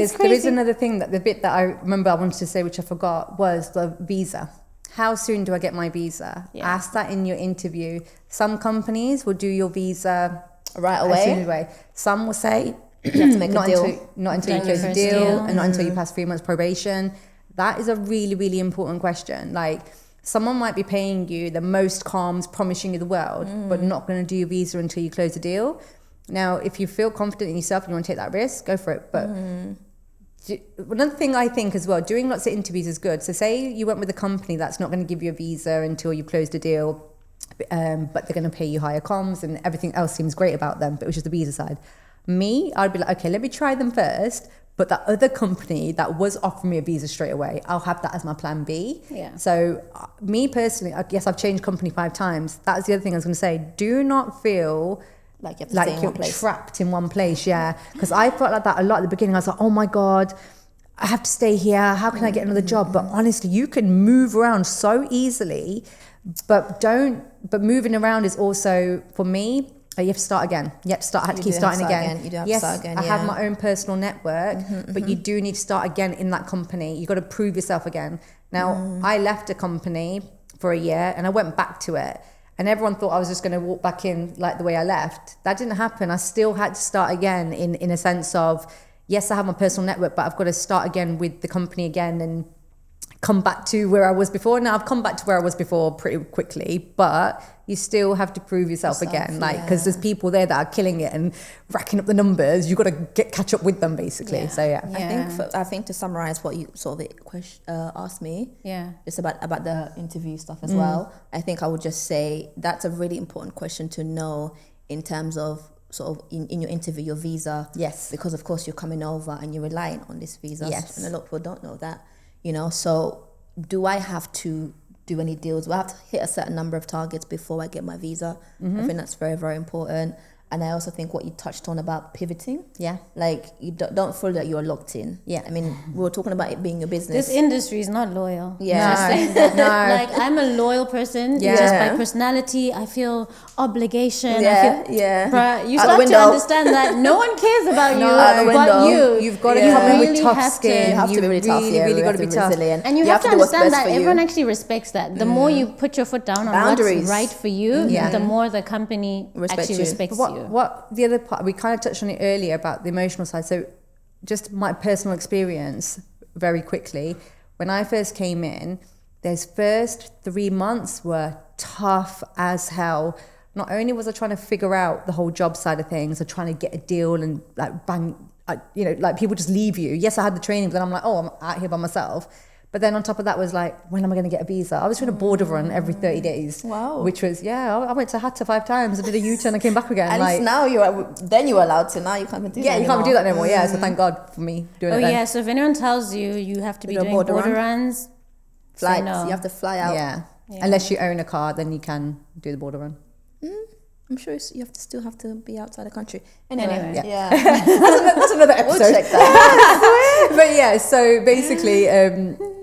See, there is another thing, that the bit that I remember I wanted to say, which I forgot, was the visa. How soon do I get my visa? Yeah. Ask that in your interview. Some companies will do your visa Right as soon away. as way. Some will say You have to make a not deal. until you Done your close the first deal, deal. and not until you pass 3 months probation. That is a really, really important question. Like, someone might be paying you the most comms, promising you the world, but not going to do your visa until you close the deal. Now, if you feel confident in yourself and you want to take that risk, go for it. But another thing I think as well, doing lots of interviews is good. So say you went with a company that's not going to give you a visa until you've closed a deal, but they're going to pay you higher comms and everything else seems great about them, but it was just the visa side. Me, I'd be like, okay, let me try them first. But that other company that was offering me a visa straight away, I'll have that as my plan B. Yeah. So me personally, I guess I've changed company 5 times. That's the other thing I was going to say. Do not feel Like you have to stay in you're one place. trapped in one place, yeah. Because I felt like that a lot at the beginning. I was like, oh my God, I have to stay here. How can I get another job? But honestly, you can move around so easily, but moving around is also, for me, you have to start again. You have to start. I had to You keep do have to starting start again. again. You do have to Yes, start again, I have yeah. my own personal network, but you do need to start again in that company. You got to prove yourself again. Now, I left a company for a year and I went back to it. And everyone thought I was just going to walk back in like the way I left. That didn't happen. I still had to start again in a sense of, yes, I have my personal network, but I've got to start again with the company again and come back to where I was before. Now I've come back to where I was before pretty quickly, but you still have to prove yourself again. Like, because there's people there that are killing it and racking up the numbers. You've got to catch up with them basically. Yeah. So yeah. Yeah. I think to summarize what you sort of asked me, Yeah. just about the interview stuff as well. I think I would just say that's a really important question to know in terms of sort of in your interview, your visa. Yes. Because of course you're coming over and you're relying on this visa. Yes. And a lot of people don't know that, so do I have to do any deals? Do I have to hit a certain number of targets before I get my visa? I think that's very, very important. And I also think what you touched on about pivoting. Yeah. Like, you don't feel that you're locked in. Yeah. I mean, we were talking about it being a business. This industry is not loyal. Yeah. Just saying that. No. Like, I'm a loyal person. Yeah. Just by personality, I feel obligation. Yeah, I feel, yeah. Bruh, you Out the start to window. understand that no one cares about you out the but window. you. You've got to You come in with really tough have skin. You have to be really tough. Yeah, really you got have to be be tough. resilient. And you have to do what's understand best that for you. everyone actually respects that. The more you put your foot down on Boundaries. what's right for you, Yeah. the more the company Respect actually you. respects But you. what the other part, we kind of touched on it earlier about the emotional side. So just my personal experience very quickly. When I first came in, those first 3 months were tough as hell. Not only was I trying to figure out the whole job side of things, I'm trying to get a deal and like bang, like people just leave you. Yes, I had the training, but then I'm like, oh, I'm out here by myself. But then on top of that was like, when am I going to get a visa? I was doing a border run every 30 days. Wow. Which was, I went to Hatta 5 times. I did a U-turn and came back again. At least now you're allowed to. Now you can't do that. Yeah, you can't anymore. do that anymore. Yeah, so thank God for me doing Oh it then. yeah, so if anyone tells you you have to be Do a doing border border run? runs, say Flights. no. You have to fly out. Yeah. Unless you own a car, then you can do the border run. I'm sure you still have to be outside the country. Anyway. Anyway. Yeah. That's another We'll episode. check that. But yeah, so basically,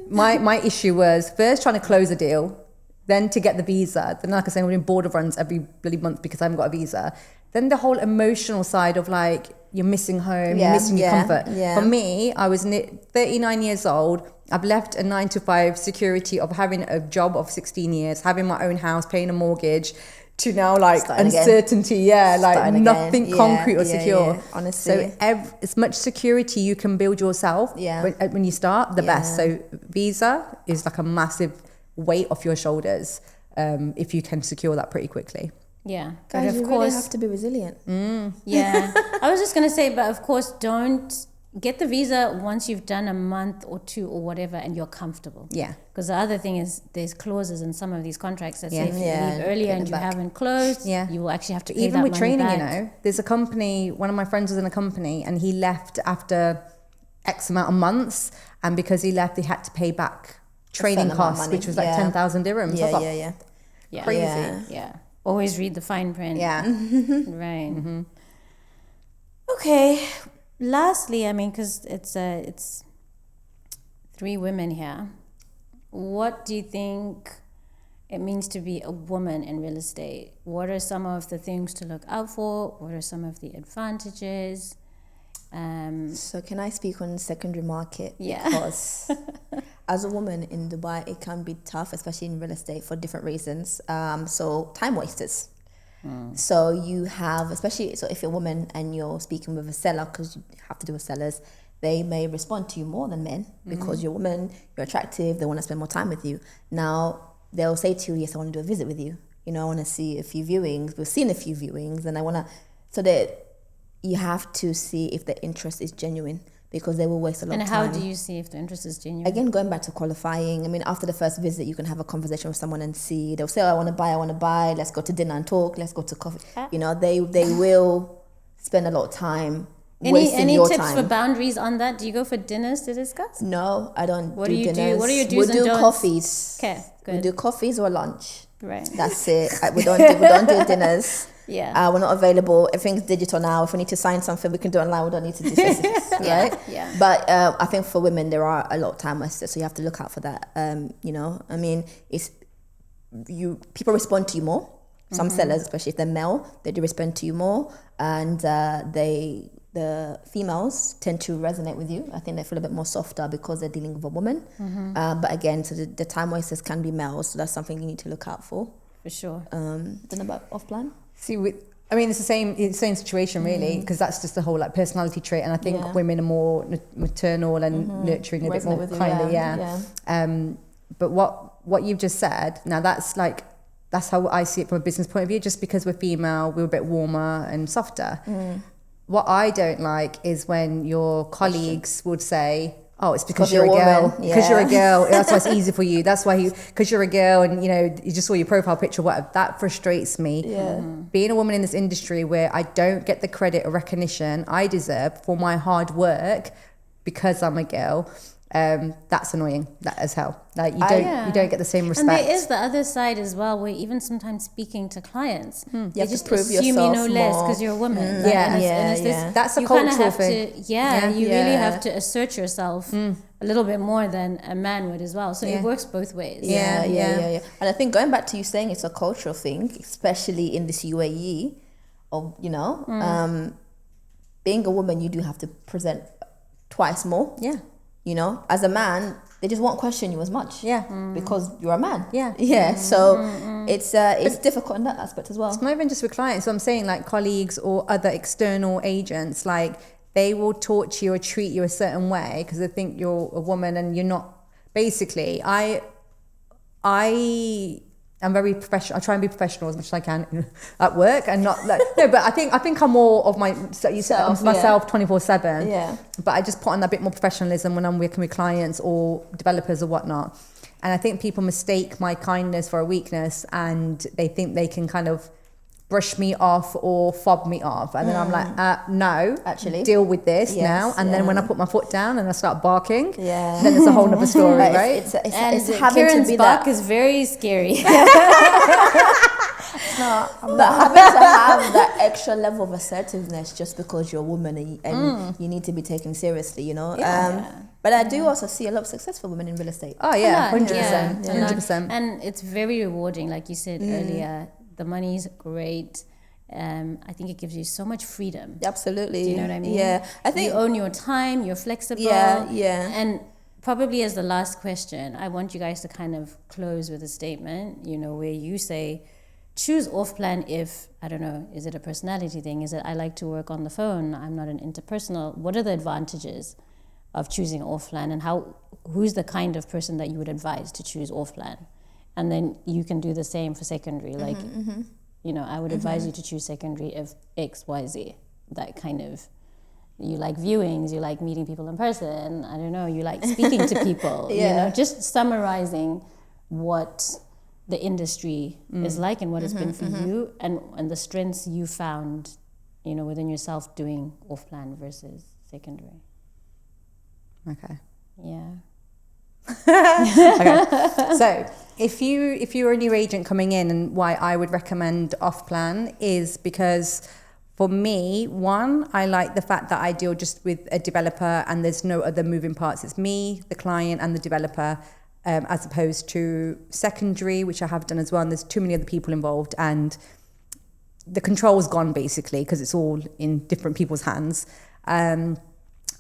my issue was first trying to close a deal. then to get the visa, then like I say, I'm doing border runs every bloody month because I haven't got a visa. Then the whole emotional side of like, you're missing home, you're missing your comfort. Yeah. For me, I was 39 years old. I've left a 9-to-5 security of having a job of 16 years, having my own house, paying a mortgage, to now like Starting uncertainty, like nothing concrete or secure. Honestly. So as much security you can build yourself when you start, the best. So visa is like a massive weight off your shoulders if you can secure that pretty quickly. Yeah, Guys, but of you course, really have to be resilient. Yeah, I was just gonna say, but of course, don't get the visa once you've done a month or two or whatever, and you're comfortable. Yeah, because the other thing is, there's clauses in some of these contracts that say if you leave Yeah, earlier get and them you back. haven't closed, you will actually have to pay even that with money training, back. you know, there's a company. One of my friends was in a company, and he left after X amount of months, and because he left, he had to pay back training costs, which was like 10,000 dirhams. I was like, Yeah, crazy. Yeah. Always read the fine print. Yeah. Right. Okay. Lastly, I mean, because it's three women here. What do you think it means to be a woman in real estate? What are some of the things to look out for? What are some of the advantages? So can I speak on secondary market? Yeah. Because as a woman in Dubai, it can be tough, especially in real estate for different reasons. So time wasters. So you have, especially, so if you're a woman and you're speaking with a seller, because you have to do with sellers, they may respond to you more than men because you're a woman, you're attractive, they want to spend more time with you. Now, they'll say to you, yes, I want to do a visit with you. You know, I want to see a few viewings. We've seen a few viewings and I want to, so that you have to see if the interest is genuine because they will waste a lot of time. And how do you see if the interest is genuine? Again, going back to qualifying, I mean, after the first visit, you can have a conversation with someone and see, they'll say, oh, I want to buy, let's go to dinner and talk, let's go to coffee. You know, they will spend a lot of time wasting your time. Any tips for boundaries on that? Do you go for dinners to discuss? No, I don't What do do you dinners. do? What are your do's and We'll do don'ts? coffees. Okay, good. We'll do coffees or lunch. Right. That's it. We don't do dinners. Yeah. We're not available. Everything's digital now. If we need to sign something, we can do it online. We don't need to do face-to-face, right? Yeah. But I think for women, there are a lot of time wasters, so you have to look out for that. You know, I mean, people respond to you more. Some sellers, especially if they're male, they do respond to you more, and the females tend to resonate with you. I think they feel a bit more softer because they're dealing with a woman. But again, so the time wasters can be males, so that's something you need to look out for. For sure. Don't know about off plan. See, I mean, it's the same situation really, because that's just the whole like personality trait, and I think women are more maternal and nurturing, a bit more kindly, But what you've just said, now that's how I see it from a business point of view. Just because we're female, we're a bit warmer and softer. What I don't like is when your colleagues would say, oh, it's because you're a girl. Because you're a girl. That's why it's easy for you. That's why because you're a girl and, you know, you just saw your profile picture, whatever. That frustrates me. Being a woman in this industry where I don't get the credit or recognition I deserve for my hard work because I'm a girl, that's annoying. That as hell. Like you don't get the same respect. And there is the other side as well, where even sometimes speaking to clients, You they have just to prove assume you yourself know less more. because you're a woman. That's a you kinda cultural have thing. You really have to assert yourself a little bit more than a man would as well. So it works both ways. Yeah. And I think going back to you saying it's a cultural thing, especially in this UAE, or you know, being a woman, you do have to present twice more. Yeah. You know, as a man, they just won't question you as much. Because you're a man. So it's difficult in that aspect as well. It's not even just with clients. So I'm saying like colleagues or other external agents, like they will talk to you or treat you a certain way because they think you're a woman and you're not. Basically, I'm very professional. I try and be professional as much as I can at work and not like no. But I think I'm more of myself 24/7. Yeah. But I just put on a bit more professionalism when I'm working with clients or developers or whatnot. And I think people mistake my kindness for a weakness, and they think they can kind of brush me off or fob me off, and then I'm like, no, actually deal with this now. And then when I put my foot down and I start barking, then it's a whole other story, right? It's And having Kieran's to be bark that. is very scary. But having to have that extra level of assertiveness just because you're a woman and you need to be taken seriously, you know. But I do also see a lot of successful women in real estate. Oh yeah, A lot, 100%, a lot. 100%. And it's very rewarding, like you said earlier. The money's great. I think it gives you so much freedom. Absolutely. Do you know what I mean? Yeah. I think you own your time, you're flexible. Yeah. And probably as the last question, I want you guys to kind of close with a statement, where you say, choose off plan if, I don't know, is it a personality thing? Is it I like to work on the phone? I'm not an interpersonal. What are the advantages of choosing off plan, and who's the kind of person that you would advise to choose off plan? And then you can do the same for secondary. Like, I would advise you to choose secondary if X, Y, Z. That kind of, you like viewings, you like meeting people in person. I don't know, you like speaking to people. Just summarizing what the industry is like and what it's been for you, and the strengths you found, within yourself doing off plan versus secondary. Okay. Yeah. Okay. So if you were a new agent coming in, and why I would recommend off plan is because for me, one, I like the fact that I deal just with a developer and there's no other moving parts. It's me, the client, and the developer, as opposed to secondary, which I have done as well. And there's too many other people involved, and the control's gone basically because it's all in different people's hands.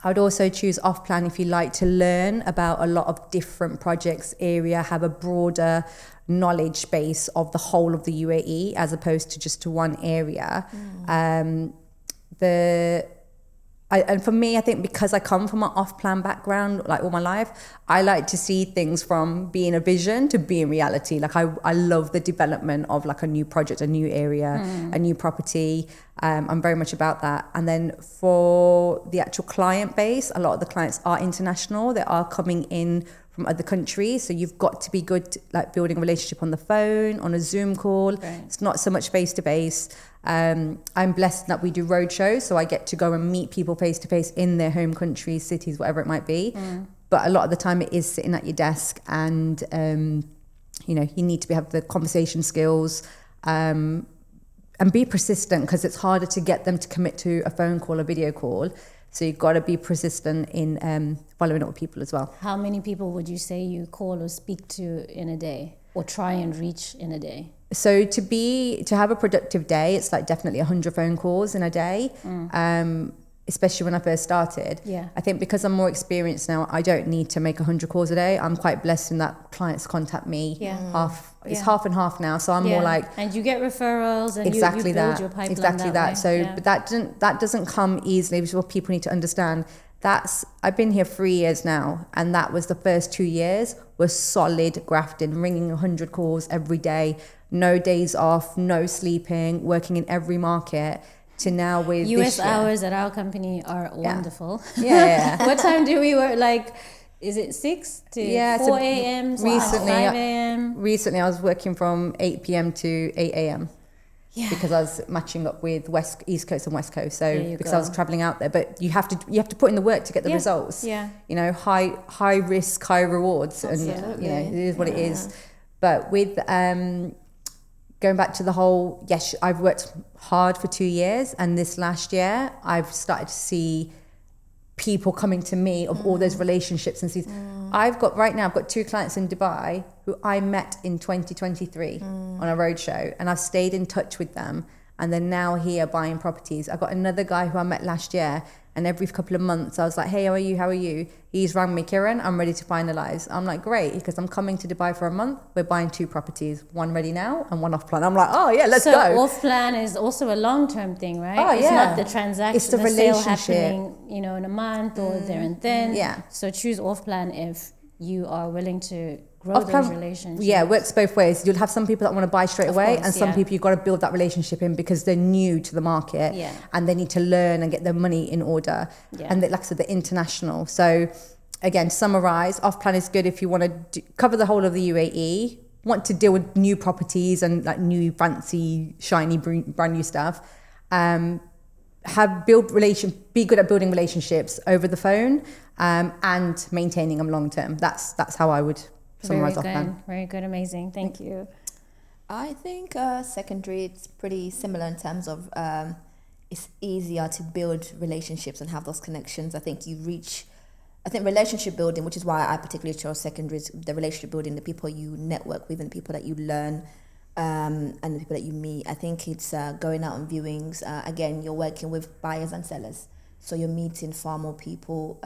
I'd also choose off plan if you like to learn about a lot of different projects area, have a broader knowledge base of the whole of the UAE as opposed to just to one area. And for me, I think because I come from an off-plan background, like all my life, I like to see things from being a vision to being reality. Like I love the development of like a new project, a new area, a new property. I'm very much about that. And then for the actual client base, a lot of the clients are international. They are coming in from other countries. So you've got to be good, like building a relationship on the phone, on a Zoom call. Right. It's not so much face-to-face. I'm blessed that we do road shows, so I get to go and meet people face to face in their home countries, cities, whatever it might be. But a lot of the time it is sitting at your desk, and you need to have the conversation skills and be persistent, because it's harder to get them to commit to a phone call or video call. So you've got to be persistent in following up with people as well. How many people would you say you call or speak to in a day, or try and reach in a day? So to have a productive day, it's like definitely 100 phone calls in a day, especially when I first started. Yeah. I think because I'm more experienced now, I don't need to make 100 calls a day. I'm quite blessed in that clients contact me It's half and half now. So I'm more like... And you get referrals and exactly you build your pipeline exactly that. Way. So but that doesn't come easily, which is what people need to understand. I've been here 3 years now, and that was the first 2 years was solid grafting, ringing 100 calls every day, no days off, no sleeping, working in every market, to now with US hours at our company are wonderful. Yeah. What time do we work? Like, is it 6 to 4 a.m. to 5 a.m.? Recently I was working from 8 p.m. to 8 a.m. Yeah. Because I was matching up with East Coast and West Coast. So because I was traveling out there, but you have to put in the work to get the results. Yeah. High risk, high rewards. Absolutely. And it is what it is. But with going back to the whole, yes, I've worked hard for 2 years, and this last year I've started to see people coming to me of all those relationships and see. I've got 2 clients in Dubai who I met in 2023 on a roadshow, and I've stayed in touch with them, and they're now here buying properties. I've got another guy who I met last year, and every couple of months I was like, hey, how are you? He's rang me, Kiran, I'm ready to finalize. I'm like, great, because I'm coming to Dubai for a month. We're buying 2 properties, one ready now and one off plan. I'm like, oh yeah, let's go. So off plan is also a long-term thing, right? Oh, it's not the transaction, it's the sale relationship happening, in a month or there and then. Yeah. So choose off plan if you are willing to grow those relationships. Yeah, it works both ways. You'll have some people that want to buy straight away, and some people you've got to build that relationship in because they're new to the market and they need to learn and get their money in order. Yeah. And like I said, they're international. So again, summarize, off plan is good if you want to cover the whole of the UAE, want to deal with new properties and like new fancy, shiny, brand new stuff. Be good at building relationships over the phone and maintaining them long term. That's how I would summarize off plan. Very good, amazing. Thank you. I think secondary, it's pretty similar in terms of it's easier to build relationships and have those connections. I think you reach I think relationship building, which is why I particularly chose secondary, is the relationship building, the people you network with and the people that you learn, and the people that you meet. I think it's going out on viewings. Again, you're working with buyers and sellers, so you're meeting far more people.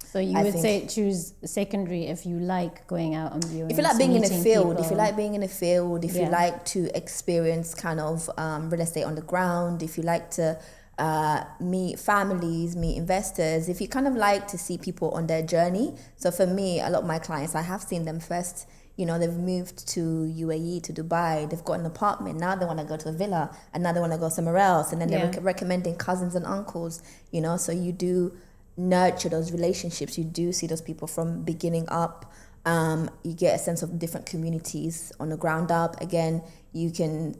So you would say choose secondary if you like going out on viewings. If you like being in a field, people. if you like being in a field, if you like to experience kind of real estate on the ground, if you like to meet families, meet investors, if you kind of like to see people on their journey. So for me, a lot of my clients, I have seen them first, you know, they've moved to UAE, to Dubai, they've got an apartment, now they want to go to a villa, and now they want to go somewhere else, and then they're recommending cousins and uncles, you know, so you do nurture those relationships, you do see those people from beginning up. You get a sense of different communities on the ground up. Again, you can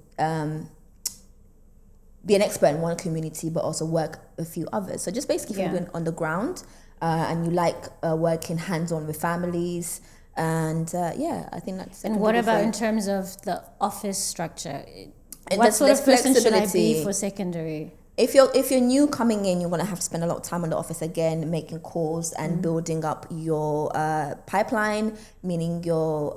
be an expert in one community but also work a few others. So just basically if you're on the ground and you like working hands-on with families, and I think that's... And what about in terms of the office structure? And what sort of person should I be flexibility. for secondary? If you're new coming in, you're going to have to spend a lot of time on the office again, making calls and building up your pipeline, meaning your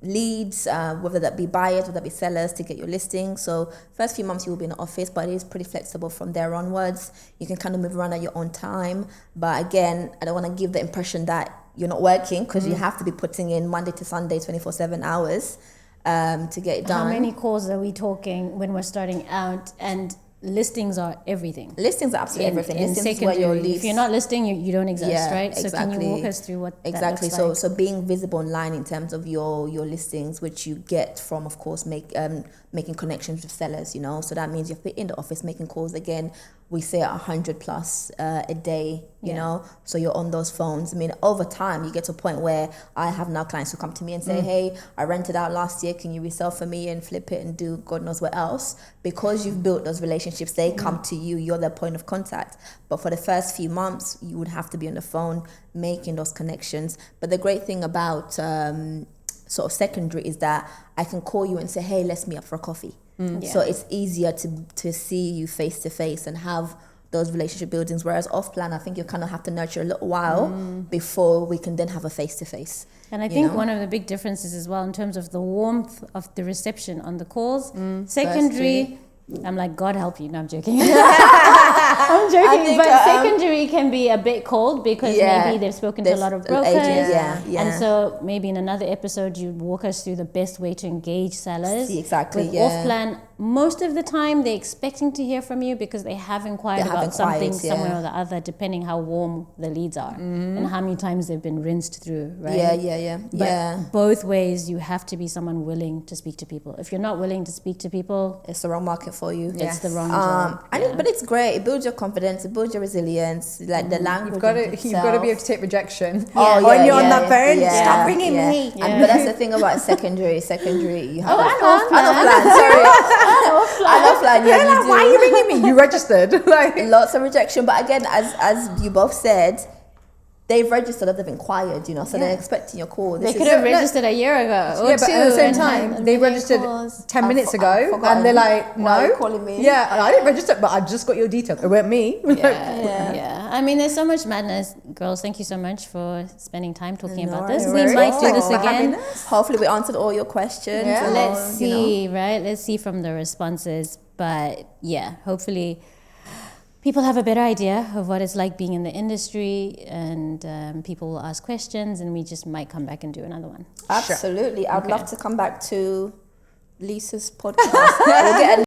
leads, whether that be buyers, whether that be sellers, to get your listing. So first few months you will be in the office, but it is pretty flexible from there onwards. You can kind of move around at your own time. But again, I don't want to give the impression that you're not working, because you have to be putting in Monday to Sunday, 24/7 hours to get it done. How many calls are we talking when we're starting out? And listings are everything. Listings are absolutely everything. In Listings secondary, is where your leads. if you're not listing, you don't exist, right? So Exactly. can you walk us through what exactly that looks so like? being visible online in terms of your listings, which you get from, of course, making connections with sellers, you know. So that means you're in the office making calls. Again, we say 100 plus a day, you know, so you're on those phones. I mean, over time you get to a point where I have now clients who come to me and say, hey, I rented out last year, can you resell for me and flip it and do God knows what else? Because you've built those relationships, they come to you, you're their point of contact. But for the first few months, you would have to be on the phone making those connections. But the great thing about sort of secondary is that I can call you and say, hey, let's meet up for a coffee. So it's easier to see you face to face and have those relationship buildings. Whereas off plan, I think you kind of have to nurture a little while before we can then have a face to face. And I think one of the big differences as well in terms of the warmth of the reception on the calls, secondary, I'm like, God help you. No, I'm joking. I'm joking. But secondary can be a bit cold because maybe they've spoken to a lot of brokers. Agents, And so maybe in another episode, you walk us through the best way to engage sellers. Exactly, With off-plan, most of the time, they're expecting to hear from you because they have inquired about something somewhere or the other, depending how warm the leads are and how many times they've been rinsed through, right? But both ways, you have to be someone willing to speak to people. If you're not willing to speak to people, it's the wrong market for you. It's the wrong job. But it's great. It builds your confidence. It builds your resilience. Like the language. You've got to be able to take rejection. When you're on that phone, stop ringing me. But that's the thing about secondary. You have off-plan. Sorry. Off-plan. Yeah, you do. Why are you ringing me? You registered. Lots of rejection. But again, as you both said, they've registered or they've inquired, you know, so they're expecting your call. They could have registered a year ago or but two. at the same time, they registered 10 minutes ago and they're like, no. Why are you calling me? Yeah, I didn't register, but I just got your details. It weren't me. Yeah. I mean, there's so much madness. Girls, thank you so much for spending time talking about this. No We worries. might do Thanks this for again. Hopefully we answered all your questions. Yeah. and Let's all, see, right? Let's see from the responses. But yeah, hopefully people have a better idea of what it's like being in the industry, and people will ask questions, and we just might come back and do another one. Absolutely. I'd love to come back to Lisa's podcast. We'll get